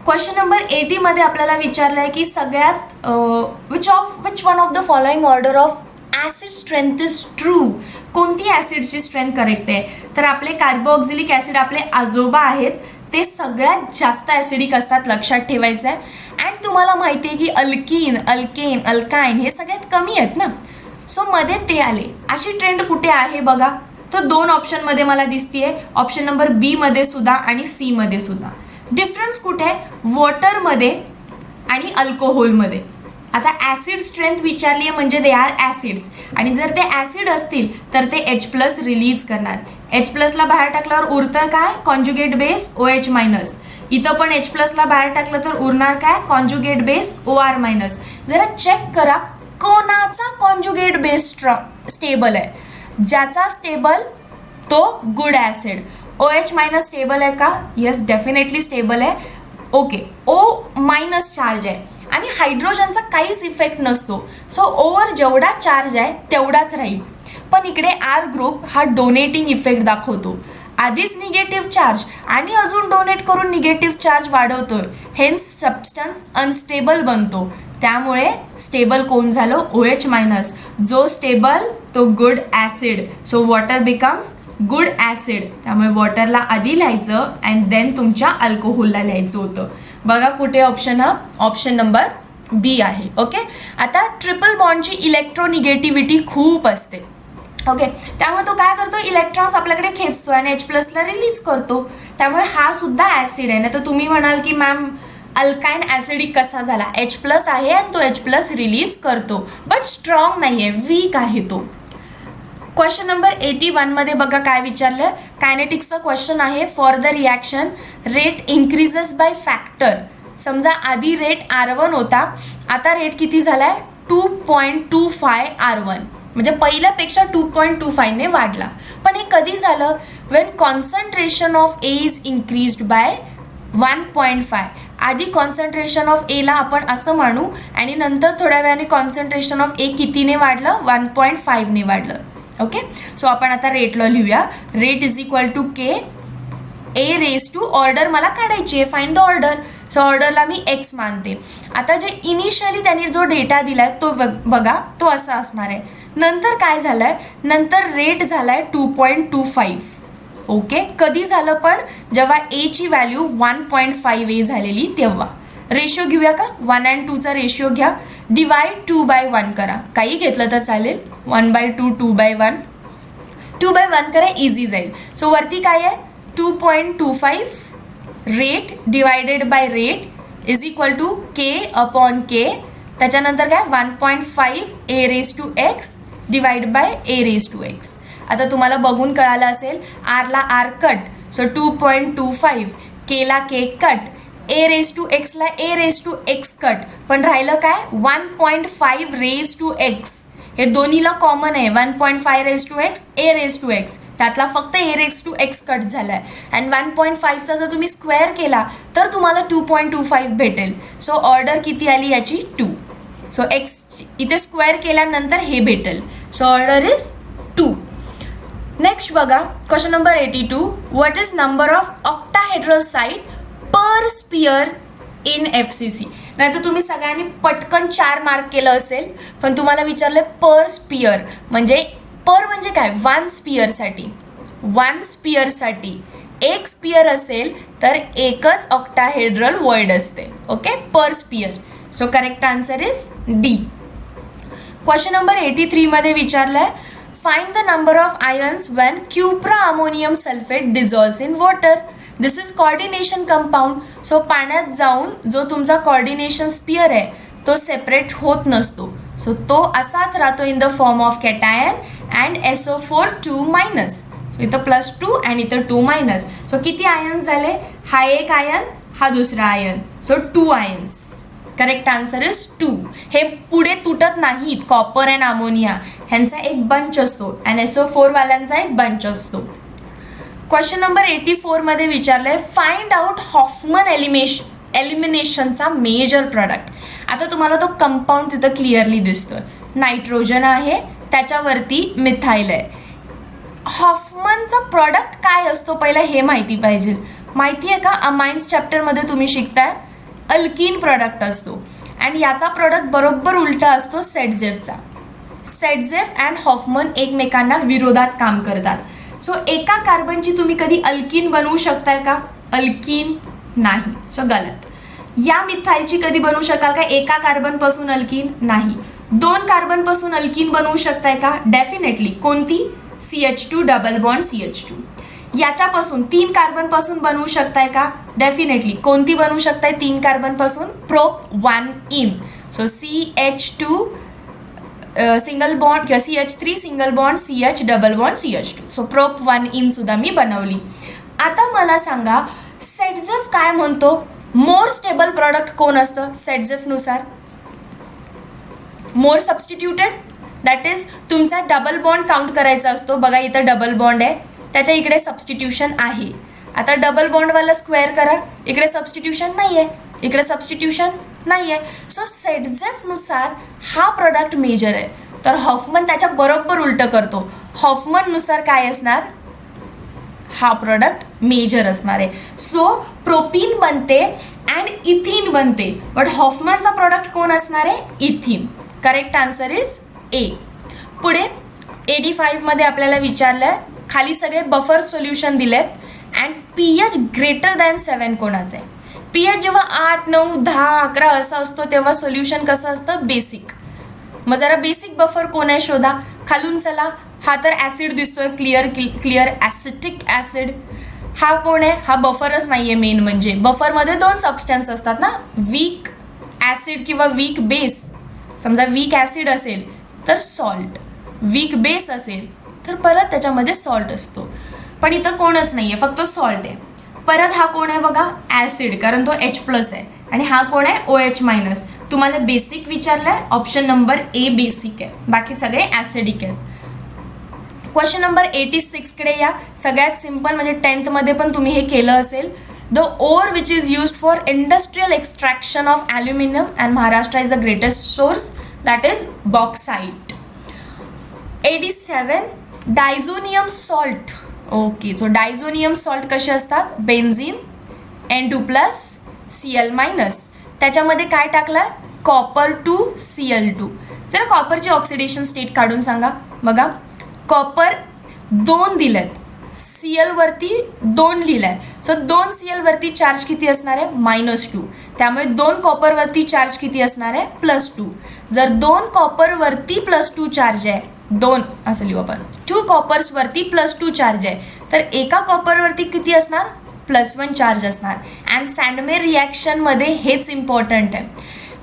Question number 80 मध्ये आपल्याला विचारलं आहे की सगळ्यात which one of the following order of acid strength is true. कोणती ॲसिडची स्ट्रेंथ करेक्ट आहे, तर आपले कार्बोऑक्झिलिक ॲसिड आपले आजोबा आहेत, ते सगळ्यात जास्त ॲसिडिक असतात, लक्षात ठेवायचं आहे. अँड तुम्हाला माहिती आहे की अल्कीन, अल्केन, अल्काइन हे सगळ्यात कमी आहेत ना. सो मध्ये ते आले. अशी ट्रेंड कुठे आहे बघा, तर 2 ऑप्शनमध्ये मला दिसतीये, ऑप्शन नंबर बी मध्ये सुद्धा आणि सी मध्ये सुद्धा. डिफरन्स कुठे आहे, वॉटरमध्ये आणि अल्कोहोलमध्ये. आता ॲसिड स्ट्रेंथ विचारली आहे म्हणजे दे आर ॲसिड्स, आणि जर ते ॲसिड असतील तर ते H+ रिलीज करणार. H+ला बाहेर टाकल्यावर उरतं काय, कॉन्जुगेट बेस OH-. इथं पण H+ला बाहेर टाकलं तर उरणार काय, कॉन्जुगेट बेस OR-. जरा चेक करा कोणाचा कॉन्जुगेट बेस स्टेबल आहे. ज्याचा स्टेबल तो गुड ॲसिड. OH- स्टेबल आहे का, येस डेफिनेटली स्टेबल आहे. ओके, O- चार्ज आहे आणि हायड्रोजनचा काहीच इफेक्ट नसतो. सो ओवर जेवढा चार्ज आहे तेवढाच राहील. पण इकडे R ग्रुप हा डोनेटिंग इफेक्ट दाखवतो. आधीच निगेटिव्ह चार्ज आणि अजून डोनेट करून निगेटिव्ह चार्ज वाढवतोय, हेन्स सबस्टन्स अनस्टेबल बनतो. त्यामुळे स्टेबल कोण झालं, OH-. जो स्टेबल तो good acid. So water becomes good acid. त्यामुळे वॉटरला आधी लिहायचं अँड देन तुमच्या अल्कोहोलला लिहायचं होतं. बघा कुठे ऑप्शन, हा ऑप्शन नंबर बी आहे. ओके, आता ट्रिपल बॉन्डची इलेक्ट्रोनिगेटिव्हिटी खूप असते. ओके, त्यामुळे तो काय करतो, इलेक्ट्रॉन्स आपल्याकडे खेचतो आणि H+ला रिलीज करतो. त्यामुळे हा सुद्धा ॲसिड आहे. नाही तर तुम्ही म्हणाल की मॅम अल्काइन ॲसिडिक कसा झाला, H+ आहे आणि तो H+ रिलीज करतो, बट स्ट्रॉंग नाही आहे, वीक आहे तो. क्वेश्चन नंबर 81 मध्ये बघा काय विचारलं, कायनेटिक्सचा क्वेश्चन आहे. For the reaction rate increases by factor. समजा आधी रेट R1 होता, आता रेट किती झालाय 2.25 R1, म्हणजे पहिल्यापेक्षा 2.25 ने वाढला. पण हे कधी झालं, when concentration of A is increased by 1.5. आधी कॉन्सन्ट्रेशन ऑफ एला आपण असं म्हणू आणि नंतर थोड्या वेळाने कॉन्सन्ट्रेशन ऑफ ए कितीने वाढलं, 1.5ने वाढलं. ओके, सो आपण आता रेट लॉ लिहूया. Rate is equal to K A raise to, order मला काढायची आहे, फाइंड द ऑर्डर. सो ऑर्डरला मी एक्स मानते. आता जे इनिशियली त्यांनी जो डेटा दिलाय तो बघा, तो असा असणार आहे. नंतर काय झालंय, नंतर रेट झालाय 2.25. ओके, कधी झालं पण, जेव्हा ए ची व्हॅल्यू 1.5 ए झालेली तेव्हा. रेशिओ घेऊया का, 1 and 2चा रेशिओ घ्या, डिवाइड 2/1 करा, काही घेतलं तर चालेल. 1/2, 2/1, 2/1 करा, इझी जाईल. सो वरती काय आहे, 2.25 rate divided by rate is equal to K upon K. त्याच्यानंतर काय, 1.5 A raise to X divide by A raise to X. आता तुम्हाला बघून कळालं असेल, आरला आर कट, सो 2.25, केला K cut, A raise to एक्सला A raise to X cut, पण राहिलं काय, 1.5 रेज टू एक्स. हे दोन्हीला कॉमन आहे, 1.5 raise to X, A raise to X, त्यातला फक्त A raise to X cut झालाय. आणि 1.5चा जर तुम्ही स्क्वेअर केला तर तुम्हाला 2.25 भेटेल. सो ऑर्डर किती आली याची, 2. सो एक्स इथे स्क्वेअर केल्यानंतर हे भेटेल. So order is 2. नेक्स्ट बघा, question number 82. What is number of octahedral site per sphere in FCC. नाही तर तुम्ही सगळ्यांनी पटकन 4 मार्क केलं असेल, पण तुम्हाला विचारलं पर स्पियर म्हणजे, पर म्हणजे काय, 1 स्पियरसाठी. 1 स्पियरसाठी एक स्पियर असेल तर एकच ऑक्टाहेड्रल वॉइड असते. Okay, per sphere. So correct answer is D. Question number 83 मध्ये विचारलंय, find the number of ions when cupra ammonium sulphate dissolves in water. This is coordination compound. So पाण्यात जाऊन जो तुमचा कॉर्डिनेशन स्पियर आहे तो separate होत नसतो. सो तो असाच राहतो in the form of cation and SO4 2-. So इथं +2 आणि इथं 2-. सो किती आयन्स झाले, हा एक आयन, हा दुसरा ion, so 2 ions. Correct answer is 2. हे पुढे तुटत नाहीत, कॉपर अँड अमोनिया ह्यांचा एक बंच असतो आणि SO4 वाल्यांचा एक बंच असतो. क्वेश्चन नंबर 84 मध्ये विचारलंय, फाइंड आउट हॉफमन एलिमिनेशनचा मेजर प्रोडक्ट. आता तुम्हाला तो कंपाऊंड तिथं क्लिअरली दिसतोय, नायट्रोजन आहे, त्याच्यावरती मिथाईल आहे. हॉफमनचा प्रोडक्ट काय असतो पहिला हे माहिती पाहिजे. माहिती आहे का, अमाइन्स चॅप्टरमध्ये तुम्ही शिकताय, अल्कीन प्रोडक्ट असतो आणि याचा प्रोडक्ट बरोबर उलटा असतो सेटझेफचा. सेटझेफ अँड हॉफमन एकमेकांना विरोधात काम करतात. सो एका कार्बनची तुम्ही कधी अल्कीन बनवू शकताय का, अल्कीन नाही, सो गलत. या मिथाईलची कधी बनवू शकाल का एका कार्बन पासून अल्कीन, नाही. 2 कार्बन पासून अल्कीन बनवू शकताय का, डेफिनेटली. कोणती, CH2 डबल बॉन्ड CH2. याच्यापासून 3 कार्बन पासून बनवू शकताय का, डेफिनेटली. कोणती बनवू शकताय 3 कार्बन पासून, prop 1 in. So CH2 single bond किंवा CH3 single bond CH double bond CH2. So prop 1 in सुद्धा मी बनवली. आता मला सांगा, सेटझेफ काय म्हणतो, मोर स्टेबल प्रॉडक्ट कोण असतं सेटझेफनुसार, मोर सबस्टिट्यूटेड. दॅट इज तुमचा डबल बॉन्ड काउंट करायचा असतो. बघा इथं डबल बॉन्ड आहे, त्याच्या इकडे सबस्टिट्यूशन आहे. आता डबल बॉन्डवाला स्क्वेअर करा, इकडे सबस्टिट्यूशन नाही आहे, इकडे सबस्टिट्यूशन नाही आहे. सो सेटझेफनुसार हा प्रोडक्ट मेजर आहे. तर हॉफमन त्याच्या बरोबर उलटं करतो. हॉफमननुसार काय असणार, हा प्रोडक्ट मेजर असणार आहे. सो प्रोपीन बनते अँड इथिन बनते, बट हॉफमनचा प्रोडक्ट कोण असणार आहे, इथिन. Correct answer is a. पुढे 85 मध्ये आपल्याला विचारलंय, खाली सगळे बफर सोल्युशन दिलेत अँड pH ग्रेटर दॅन 7 कोणाचं आहे. pH जेव्हा 8, 9, 10, 11 असा असतो तेव्हा सोल्युशन कसं असतं, बेसिक. मग जरा बेसिक बफर कोण आहे शोधा. खालून चला, हा तर ॲसिड दिसतोय, क्लिअर ॲसिटिक ॲसिड. हा कोण आहे, हा बफरच नाही आहे. मेन म्हणजे बफरमध्ये 2 सबस्टन्स असतात ना, वीक ॲसिड किंवा वीक बेस. समजा वीक ॲसिड असेल तर सॉल्ट, वीक बेस असेल तर परत त्याच्यामध्ये सॉल्ट असतो. पण इथं कोणच नाही आहे, फक्त सॉल्ट आहे. परत हा कोण आहे बघा, ॲसिड, कारण तो H+ आहे. आणि हा कोण आहे, OH-. तुम्हाला बेसिक विचारलाय, ऑप्शन नंबर ए बेसिक आहे, बाकी सगळे ॲसिडिक आहेत. क्वेश्चन नंबर 86 कडे या. सगळ्यात सिंपल, म्हणजे 10th मध्ये पण तुम्ही हे केलं असेल. The ore which is used for industrial extraction of aluminium and Maharashtra is the greatest source, that is bauxite. 87 diazonium salt. Okay, so diazonium salt कसे असतात? Benzene N2+, Cl-. त्याच्यामध्ये काय टाकलं? Copper 2 Cl2. जर कॉपरची ऑक्सिडेशन स्टेट काढून सांगा. बघा, copper 2 दिलेत, Cl वरती 2 लिहिलंय, सो 2 Cl वरती चार्ज किती असणार आहे? -2. त्यामुळे 2 कॉपर वरती चार्ज किती असणार आहे? +2. जर 2 कॉपर वरती +2 चार्ज आहे, 2 असं लिहू आपण, 2 कॉपर्स वरती +2 चार्ज आहे, तर एका कॉपर वरती किती असणार? +1 चार्ज असणार. अँड सँडमेर रिॲक्शन मध्ये हेच इम्पॉर्टंट आहे.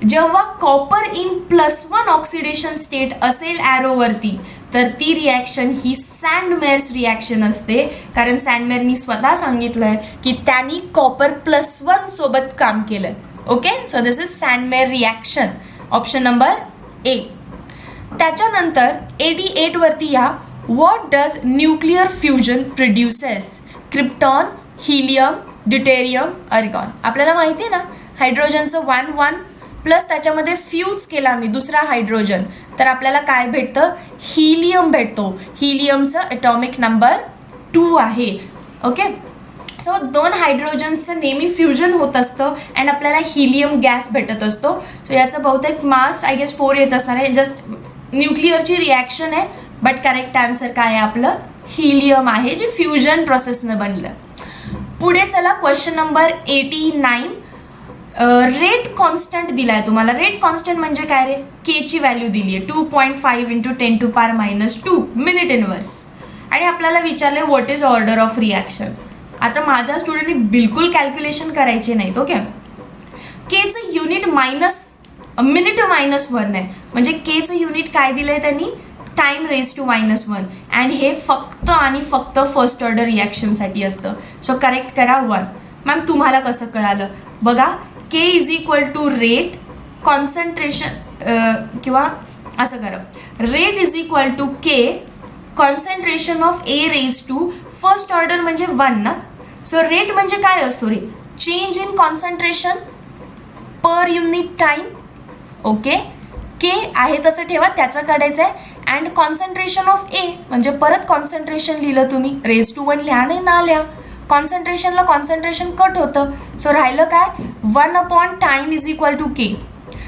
जेव्हा कॉपर इन +1 ऑक्सिडेशन स्टेट असेल ॲरोवरती, तर ती रिॲक्शन ही सँडमेर्स रिॲक्शन असते, कारण सँडमेरनी स्वतः सांगितलंय की त्यांनी कॉपर +1 सोबत काम केलंय. Okay, so this is Sandmeyer reaction, option number A. त्याच्यानंतर 88 वरती या, what does nuclear fusion produces? Krypton, helium, deuterium, argon. आपल्याला माहिती आहे ना, हायड्रोजनचं 1 प्लस त्याच्यामध्ये फ्यूज केला मी दुसरा हायड्रोजन, तर आपल्याला काय भेटतं? हिलियम भेटतो. हिलियमचं ॲटॉमिक नंबर 2 आहे. ओके, सो 2 हायड्रोजन्सचं नेहमी फ्युजन होत असतं अँड आपल्याला हिलियम गॅस भेटत असतो. सो याचं बहुतेक मास आय गेस 4 येत असणार आहे. जस्ट न्यूक्लिअरची रिॲक्शन आहे, बट करेक्ट आन्सर काय आहे आपलं? हिलियम आहे, जे फ्युजन प्रोसेसनं बनलं. पुढे चला, क्वेश्चन नंबर 89. रेट कॉन्स्टंट दिला आहे तुम्हाला. रेट कॉन्स्टंट म्हणजे काय रे? के ची व्हॅल्यू दिली आहे 2.5 × 10⁻², मिनिट इनवर्स, आणि आपल्याला विचारले what is order of reaction. आता माझ्या स्टुडंटनी बिलकुल कॅल्क्युलेशन करायचे नाहीत. ओके, केचं युनिट मिनिट -1 आहे, म्हणजे केचं युनिट काय दिलंय त्यांनी? टाइम रेज टू -1, अँड हे फक्त आणि फक्त फर्स्ट ऑर्डर रिॲक्शनसाठी असतं. सो करेक्ट करा 1. मॅम तुम्हाला कसं कळालं? बघा, K = रेट, कॉन्सन्ट्रेशन, किंवा असं करा, rate = K concentration of A raise to first order म्हणजे 1 ना. सो रेट म्हणजे काय असतो रे? Change in concentration per unit time. Okay, K आहे तसं ठेवा, त्याचं काढायचं आहे. अँड कॉन्सन्ट्रेशन ऑफ ए म्हणजे परत कॉन्सन्ट्रेशन लिहिलं तुम्ही, रेज टू 1 लिहा नाही ना लिहा, कॉन्सन्ट्रेशनला कॉन्सन्ट्रेशन कट होतं. सो राहिलं काय? 1/टाइम = K.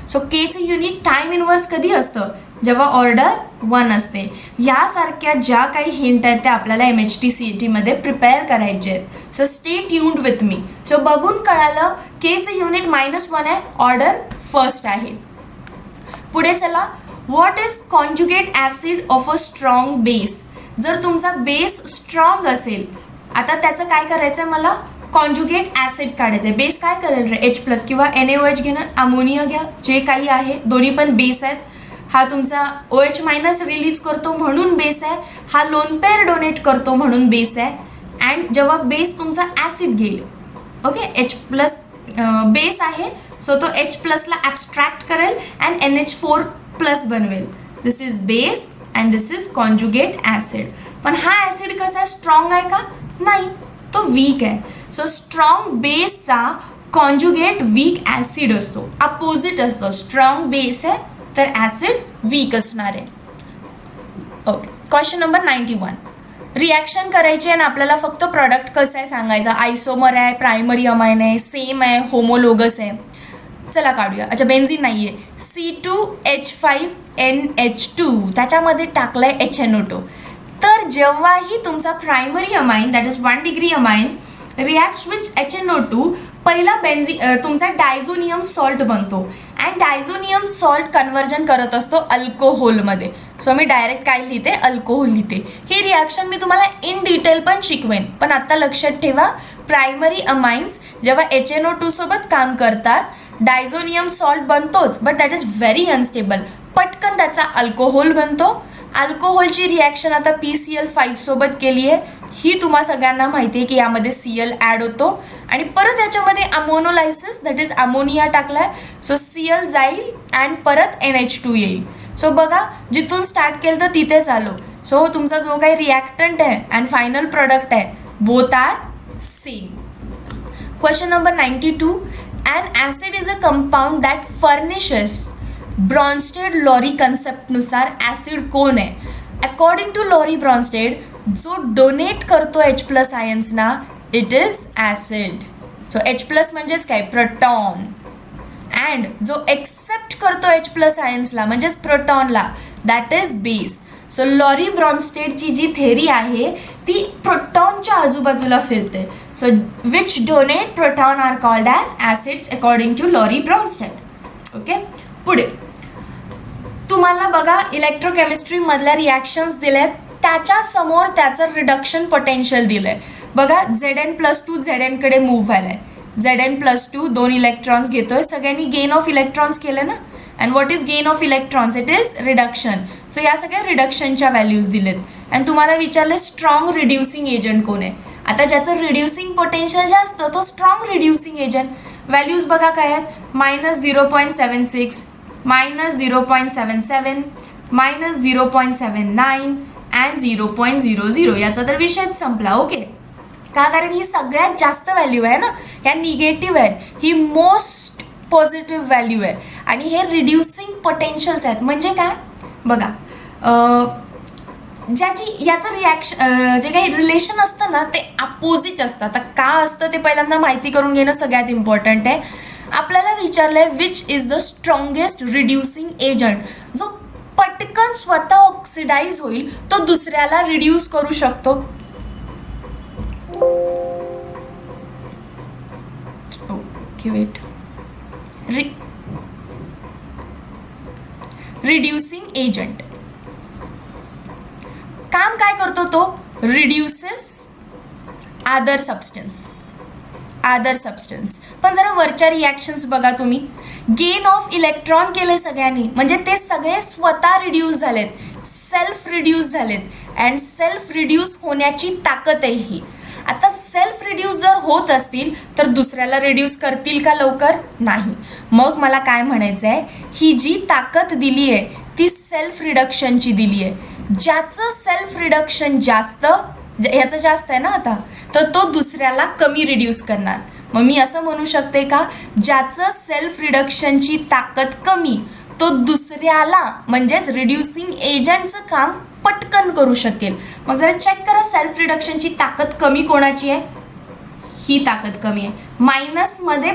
सो केचं युनिट टाइम इनवर्स कधी असतं? जेव्हा ऑर्डर 1 असते. यासारख्या ज्या काही हिंट आहेत त्या आपल्याला MHT CET मध्ये प्रिपेअर करायचे आहेत. So stay tuned with me. So बघून कळालं, केचं युनिट -1 आहे, ऑर्डर फर्स्ट आहे. पुढे चला, what is conjugate acid of a strong base? जर तुमचा बेस स्ट्रॉंग असेल, आता त्याचं काय करायचं आहे? मला कॉन्जुगेट ॲसिड काढायचं आहे. बेस काय करेल रे? H+ किंवा NaOH घेणं, अमोनिया घ्या, जे काही आहे, दोन्ही पण बेस आहेत. हा तुमचा OH- रिलीज करतो म्हणून बेस आहे, हा लोन पेअर डोनेट करतो म्हणून बेस आहे. अँड जेव्हा बेस तुमचा ॲसिड घेईल, ओके, H+ बेस आहे, सो तो H+ ला ॲब्स्ट्रॅक्ट करेल अँड NH4+ बनवेल. This is base and this is conjugate acid. पण हा ॲसिड कसा आहे? स्ट्रॉंग आहे का? नाही, तो वीक आहे. सो स्ट्रॉंग बेसचा कॉन्जुगेट वीक ॲसिड असतो, अपोजिट असतो. स्ट्रॉंग बेस आहे तर ॲसिड वीक असणार आहे. Okay, question number 91. रिॲक्शन करायची आहे आणि आपल्याला फक्त प्रॉडक्ट कसं आहे सांगायचं. आयसोमर आहे, प्रायमरी अमाइन आहे, सेम आहे, होमोलोगस आहे. चला काढूया. अच्छा, बेन्झिन नाही आहे, C2H5NH2, त्याच्यामध्ये टाकलं आहे HNO2. तर जेव्हाही तुमचा primary amine, that is 1 degree amine, reacts with HNO2, पहिला तुमचा डायझोनियम सॉल्ट बनतो अँड डायझोनियम सॉल्ट कन्वर्जन करत असतो अल्कोहोलमध्ये. सो मी डायरेक्ट काय लिहिते? अल्कोहोल लिहिते. ही रिॲक्शन मी तुम्हाला इन डिटेल पण शिकवेन, पण आता लक्षात ठेवा, प्रायमरी अमाइन्स जेव्हा HNO2 सोबत काम करतात, डायझोनियम सॉल्ट बनतोच, but that is very unstable. पटकन त्याचा अल्कोहोल बनतो. अल्कोहोलची रिॲक्शन आता PCl5 सोबत केली आहे. ही तुम्हा सगळ्यांना माहिती आहे की यामध्ये Cl ॲड होतो आणि परत याच्यामध्ये अमोनोलायसिस, दॅट इज अमोनिया टाकलाय. सो Cl जाईल अँड परत NH2 येईल. सो बघा, जिथून स्टार्ट केलं तर तिथेच आलो. सो तुमचा जो काही रिॲक्टंट आहे अँड फायनल प्रोडक्ट आहे, both are same. Question number 92. An acid is a compound that furnishes Bronsted-Lowry concept नुसार ऍसिड कोण आहे? अकॉर्डिंग टू लॉरी ब्रॉन्स्टेड जो डोनेट करतो H+ आयन्स ना it is acid. So H+ म्हणजेच काय? प्रोटॉन. अँड जो एक्सेप्ट करतो H+ आयन्सला म्हणजेच प्रोटॉनला that is base. So Lowry ब्रॉन्स्टेडची जी थेरी आहे ती प्रोटॉनच्या आजूबाजूला फिरते. So which donate proton are called as acids according to Lowry Bronsted. Okay, पुढे तुम्हाला बघा इलेक्ट्रोकेमिस्ट्री मधल्या रिॲक्शन्स दिल्यात, त्याच्या समोर त्याचं रिडक्शन पोटेन्शियल दिलंय. बघा Zn+2 Zn कडे मूव्ह व्हायलाय. Zn+2 2 इलेक्ट्रॉन्स घेतोय. सगळ्यांनी गेन ऑफ इलेक्ट्रॉन्स केलं ना. And what is gain of electrons? It is reduction. So या सगळ्या रिडक्शनच्या व्हॅल्यूज दिलेत. अँड तुम्हाला विचारले स्ट्रॉंग रिड्युसिंग एजंट कोण आहे? आता ज्याचं रिड्युसिंग पोटेन्शियल जास्त तो स्ट्रॉंग रिड्युसिंग एजंट. व्हॅल्यूज बघा काय आहेत? -0.76, -0.77, -0.79 अँड 0.00. याचा तर विषयच संपला. ओके, का? कारण ही सगळ्यात जास्त व्हॅल्यू आहे ना, ह्या निगेटिव्ह आहेत, ही मोस्ट पॉझिटिव्ह व्हॅल्यू आहे. आणि हे रिड्युसिंग पोटेन्शियल्स आहेत. म्हणजे काय? बघा ज्याची याचं रिॲक्शन जे काही रिलेशन असतं ना ते अपोजिट असतं. आता का असतं ते पहिल्यांदा माहिती करून घेणं सगळ्यात इम्पॉर्टंट आहे. आपल्याला विचारलंय which is the strongest reducing agent. जो पटकन स्वतः ऑक्सिडाइज होईल तो दुसऱ्याला रिड्यूस करू शकतो. Okay, weight. रिड्युसिंग एजंट काम काय करतो? तो रिड्युसेस अदर सबस्टन्स. पण जरा वरच्या रिॲक्शन्स बघा तुम्ही. गेन ऑफ इलेक्ट्रॉन केले सगळ्यांनी म्हणजे ते सगळे स्वतः रिड्यूस झालेत, सेल्फ रिड्यूस झालेत. अँड सेल्फ रिड्यूस होण्याची ताकद आहे ही. आता सेल्फ रिड्यूस जर होत असतील तर दुसऱ्याला रिड्यूस करतील का लवकर? नाही. मग मला काय म्हणायचं आहे, ही जी ताकद दिली आहे ती सेल्फ रिडक्शनची दिली आहे. ज्याचं सेल्फ रिडक्शन जास्त, ह्याचं जास्त आहे ना आता, तर तो दुसऱ्याला कमी रिड्यूस करणार. मग मी असं म्हणू शकते का, ज्याचं सेल्फ रिडक्शनची ताकद कमी तो दुसऱ्याला म्हणजेच रिड्युसिंग एजंटचं काम पटकन करू शकेल. मग जरा चेक करा सेल्फ रिडक्शनची ताकद कमी कोणाची आहे? ही ताकद कमी आहे. मायनसमध्ये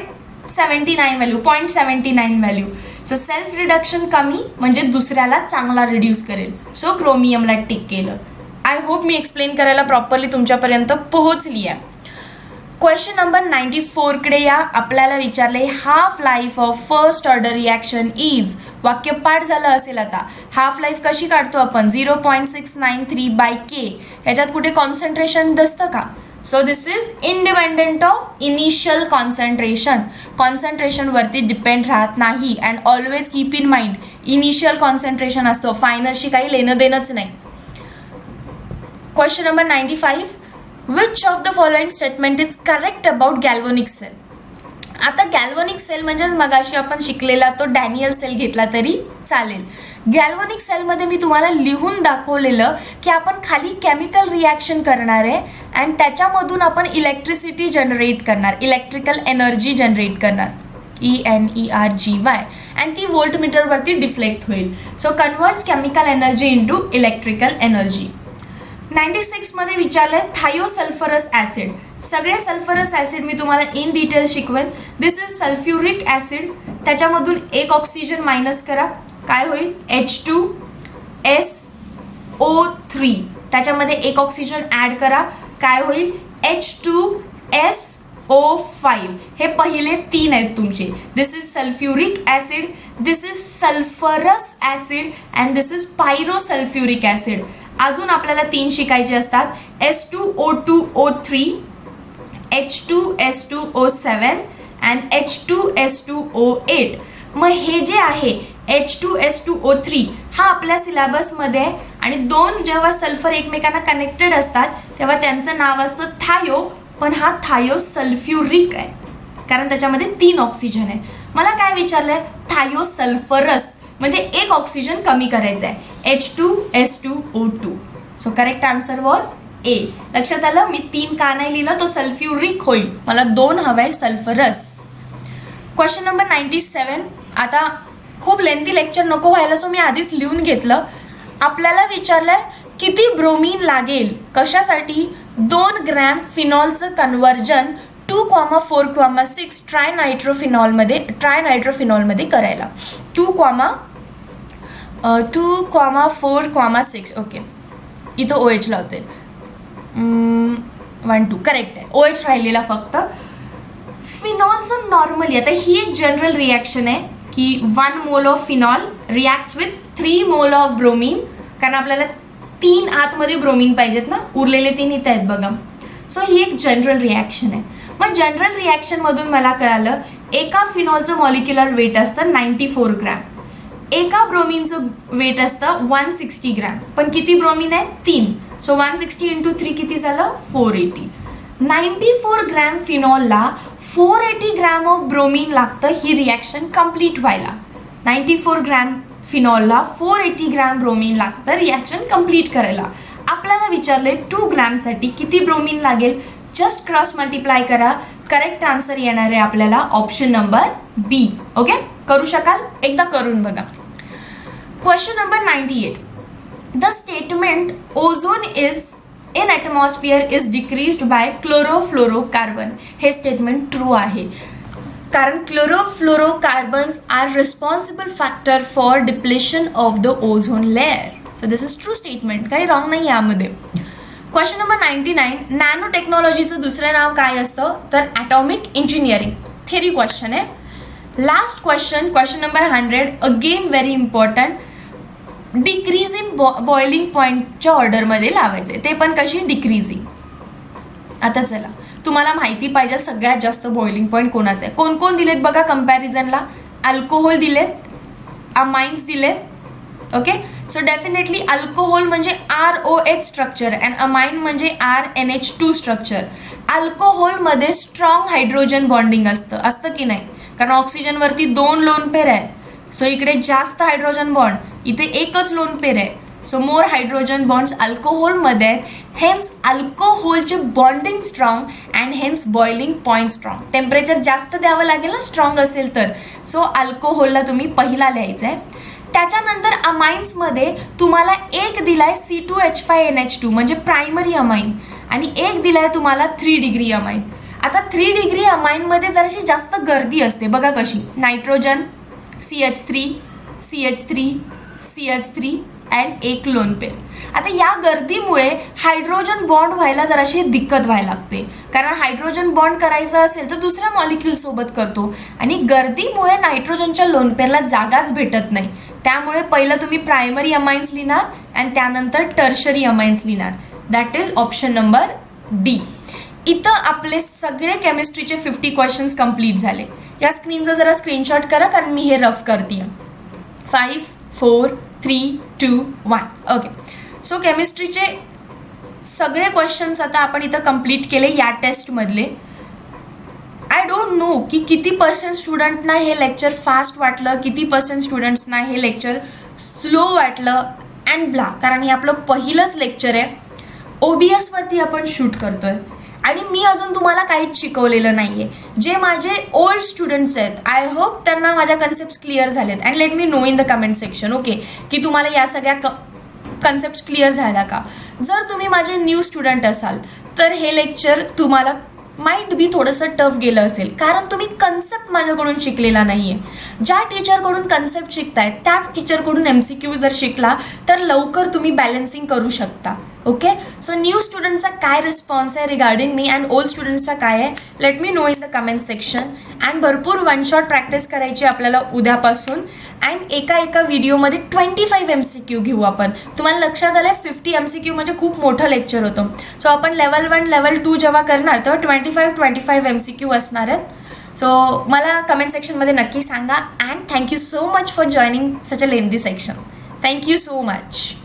79 value, 0.79 value. So self reduction कमी म्हणजे दुसऱ्याला चांगला रिड्यूस करेल. सो क्रोमियमला टिक केलं. आय होप मी एक्सप्लेन करायला प्रॉपरली तुमच्यापर्यंत पोहोचली आहे. क्वेश्चन नंबर 94 कडे या. आपल्याला विचारले half life of first order reaction is. वाक्य पाठ झालं असेल आता. हाफ लाईफ कशी काढतो आपण? 0.693/K. ह्याच्यात कुठे कॉन्सन्ट्रेशन दिसतं का? So this is independent of initial concentration. कॉन्सन्ट्रेशनवरती डिपेंड राहत नाही. And always keep in mind initial concentration असतं, फायनलशी काही लेणं देणंच नाही. Question number 95. Which of the following statement is correct about galvanic cell? आता गॅल्व्हॅनिक सेल म्हणजेच मगाशी आपण शिकलेला तो डॅनियल सेल घेतला तरी चालेल. गॅल्व्हॅनिक सेलमध्ये मी तुम्हाला लिहून दाखवलेलं की आपण खाली केमिकल रिॲक्शन करणार आहे आणि त्याच्यामधून आपण इलेक्ट्रिसिटी जनरेट करणार, इलेक्ट्रिकल एनर्जी जनरेट करणार, ENERGY, आणि ती व्होल्टमीटरवरती डिफ्लेक्ट होईल. So converts chemical energy into electrical energy. 96 मध्ये विचारलंय थायोसल्फरस ॲसिड. सगळे सल्फरस ॲसिड मी तुम्हाला इन डिटेल शिकवेन. दिस इज सल्फ्युरिक ॲसिड. त्याच्यामधून एक ऑक्सिजन मायनस करा, काय होईल? H2SO3. त्याच्यामध्ये एक ऑक्सिजन ॲड करा, काय होईल? H2SO5. हे पहिले 3 आहेत तुमचे. This is sulphuric acid, this is sulphurous acid and this is pyrosulphuric acid. अजून आपल्याला 3 शिकायचे असतात. H2O2O3, H2S2O7 and H2S2O8. मग हे जे आहे H2S2O3 हा आपल्या सिलेबसमध्ये आहे आणि 2 जेव्हा सल्फर एकमेकांना कनेक्टेड असतात तेव्हा त्यांचं नाव असतं थायो, पण हा थायोसल्फ्युरिक आहे कारण त्याच्यामध्ये 3 ऑक्सिजन आहे. मला काय विचारलंय? थायोसल्फरस म्हणजे एक ऑक्सिजन कमी करायचं आहे, H2S2O2. So correct answer was a. लक्षात आलं, मी 3 का नाही लिहिलं, तो सल्फ्युरिक होईल, मला 2 हवाय सल्फरस. Question number 97. आता खूप लेंथी लेक्चर नको व्हायला, सो मी आधीच लिहून घेतलं. आपल्याला विचारलंय किती ब्रोमीन लागेल कशासाठी 2 ग्रॅम फिनॉलचं कन्व्हर्जन 2,4,6 ट्रायनायट्रोफिनॉलमध्ये करायला. 2,4,6 ओके, इथं OH लावते. 1 2 करेक्ट आहे, OH राहिलेला फक्त. फिनॉलचं नॉर्मली, आता ही एक जनरल रिॲक्शन आहे की 1 mole of phenol reacts with 3 mole of bromine, कारण आपल्याला 3 आतमध्ये ब्रोमीन पाहिजेत ना, उरलेले 3 इथे आहेत बघा. सो ही एक जनरल रिॲक्शन आहे. मग जनरल रिॲक्शनमधून मला कळालं एका फिनॉलचं मॉलिक्युलर वेट असतं 94 ग्रॅम, एका ब्रोमीनचं वेट असतं 160 ग्रॅम. पण किती ब्रोमीन आहे? 3. सो 160 × 3 किती झालं? 480. 94 ग्रॅम फिनॉलला 480 ग्रॅम ऑफ ब्रोमीन लागतं ही रिॲक्शन कम्प्लीट व्हायला. 94 ग्रॅम फिनॉलला 480 ग्रॅम ब्रोमीन लागतं रिॲक्शन कम्प्लीट करायला. आपल्याला विचारले 2 ग्रॅमसाठी किती ब्रोमीन लागेल, जस्ट क्रॉस मल्टिप्लाय करा. करेक्ट आन्सर येणार आहे आपल्याला ऑप्शन नंबर बी. ओके, करू शकाल? एकदा करून बघा. Question number 98. The statement ozone is in atmosphere is decreased by chlorofluorocarbon, हे स्टेटमेंट ट्रू आहे, कारण chlorofluorocarbons are responsible factor for depletion of the ozone layer. So this is true statement, काही wrong नाही यामध्ये. Question number 99. नॅनो टेक्नॉलॉजीचं दुसरं नाव काय असतं? तर ॲटॉमिक इंजिनिअरिंग. थेरी क्वेश्चन आहे. Last question, question number 100. Again very important. Decreasing boiling पॉईंटच्या ऑर्डरमध्ये लावायचे, ते पण कशी? डिक्रीजिंग. आता चला, तुम्हाला माहिती पाहिजे सगळ्यात जास्त बॉइलिंग पॉईंट कोणाचं आहे. कोण कोण दिलेत बघा कम्पॅरिझनला. अल्कोहोल दिलेत, अमाइन्स दिलेत. ओके, सो डेफिनेटली अल्कोहोल म्हणजे ROH स्ट्रक्चर अँड अमाइन म्हणजे RNH2 स्ट्रक्चर. अल्कोहोलमध्ये स्ट्रॉंग हायड्रोजन बॉन्डिंग असतं की नाही, कारण ऑक्सिजनवरती 2 लोन पेर आहेत. सो इकडे जास्त हायड्रोजन बॉन्ड, इथे एकच लोन पेर आहे. सो मोर हायड्रोजन बॉन्ड्स अल्कोहोलमध्ये आहेत. हेन्स अल्कोहोलचे bonding strong and hence boiling point strong. Temperature जास्त द्यावं लागेल ना स्ट्रॉंग असेल तर. सो अल्कोहोलला तुम्ही पहिला लिहायचं आहे. त्याच्यानंतर अमाइन्समध्ये तुम्हाला एक दिलाय C2H5NH2 म्हणजे प्रायमरी अमाइन, आणि एक दिलाय तुम्हाला 3 डिग्री अमाइन. आता 3 डिग्री अमाइनमध्ये जराशी जास्त गर्दी असते बघा कशी. Nitrogen, CH3, CH3, CH3 and एक लोन पेर. आता या गर्दीमुळे हायड्रोजन बॉन्ड व्हायला जराशी दिक्कत व्हायला लागते, कारण हायड्रोजन बॉन्ड करायचं असेल तर दुसऱ्या मॉलिक्यूल सोबत करतो, आणि गर्दीमुळे नायट्रोजनच्या लोन पेरला जागाच भेटत नाही. त्यामुळे पहिलं तुम्ही प्रायमरी अमाइन्स लिहिणार आणि त्यानंतर टर्शरी अमाइन्स लिहिणार. That is option number D. इथं आपले सगळे केमिस्ट्रीचे 50 क्वेश्चन्स कंप्लीट झाले. या स्क्रीनचा जरा स्क्रीनशॉट करा, कारण मी हे रफ करते. 5 4 3 2 1. ओके, सो केमिस्ट्रीचे सगळे क्वेश्चन्स आता आपण इथं कंप्लीट केले या टेस्टमधले. आय डोंट नो की किती % स्टुडंटना हे लेक्चर फास्ट वाटलं, किती % स्टुडंट्सना हे लेक्चर स्लो वाटलं अँड ब्ला, कारण हे आपलं पहिलंच लेक्चर आहे. OBSवरती आपण शूट करतोय आणि मी अजून तुम्हाला काहीच शिकवलेलं नाही आहे. जे माझे ओल्ड स्टुडंट्स आहेत, आय होप त्यांना माझ्या कन्सेप्ट क्लिअर झालेत. And let me know in the comment section, okay, की तुम्हाला या सगळ्या कन्सेप्ट क्लिअर झाला का. जर तुम्ही माझे न्यू स्टुडंट असाल तर हे लेक्चर तुम्हाला माइट बी थोडंसं टफ गेलं असेल, कारण तुम्ही कन्सेप्ट माझ्याकडून शिकलेला नाही आहे. ज्या टीचरकडून कन्सेप्ट शिकताय त्याच टीचरकडून MCQ जर शिकला तर लवकर तुम्ही बॅलन्सिंग करू शकता. ओके, सो न्यू स्टुडंटचा काय रिस्पॉन्स आहे रिगार्डिंग मी अँड ओल्ड स्टुडंट्सचा काय आहे, let me know in the comment section. And भरपूर 1 शॉट प्रॅक्टिस करायची आपल्याला उद्यापासून. अँड एका व्हिडिओमध्ये 25 MCQ घेऊ आपण. तुम्हाला लक्षात आलं 50 MCQ म्हणजे खूप मोठं लेक्चर होतं. सो आपण लेवल 1 लेवल 2 जेव्हा करणार तेव्हा 25 MCQ असणार आहेत. सो मला कमेंट सेक्शनमध्ये नक्की सांगा. And thank you so much for joining such a lengthy section. Thank you so much.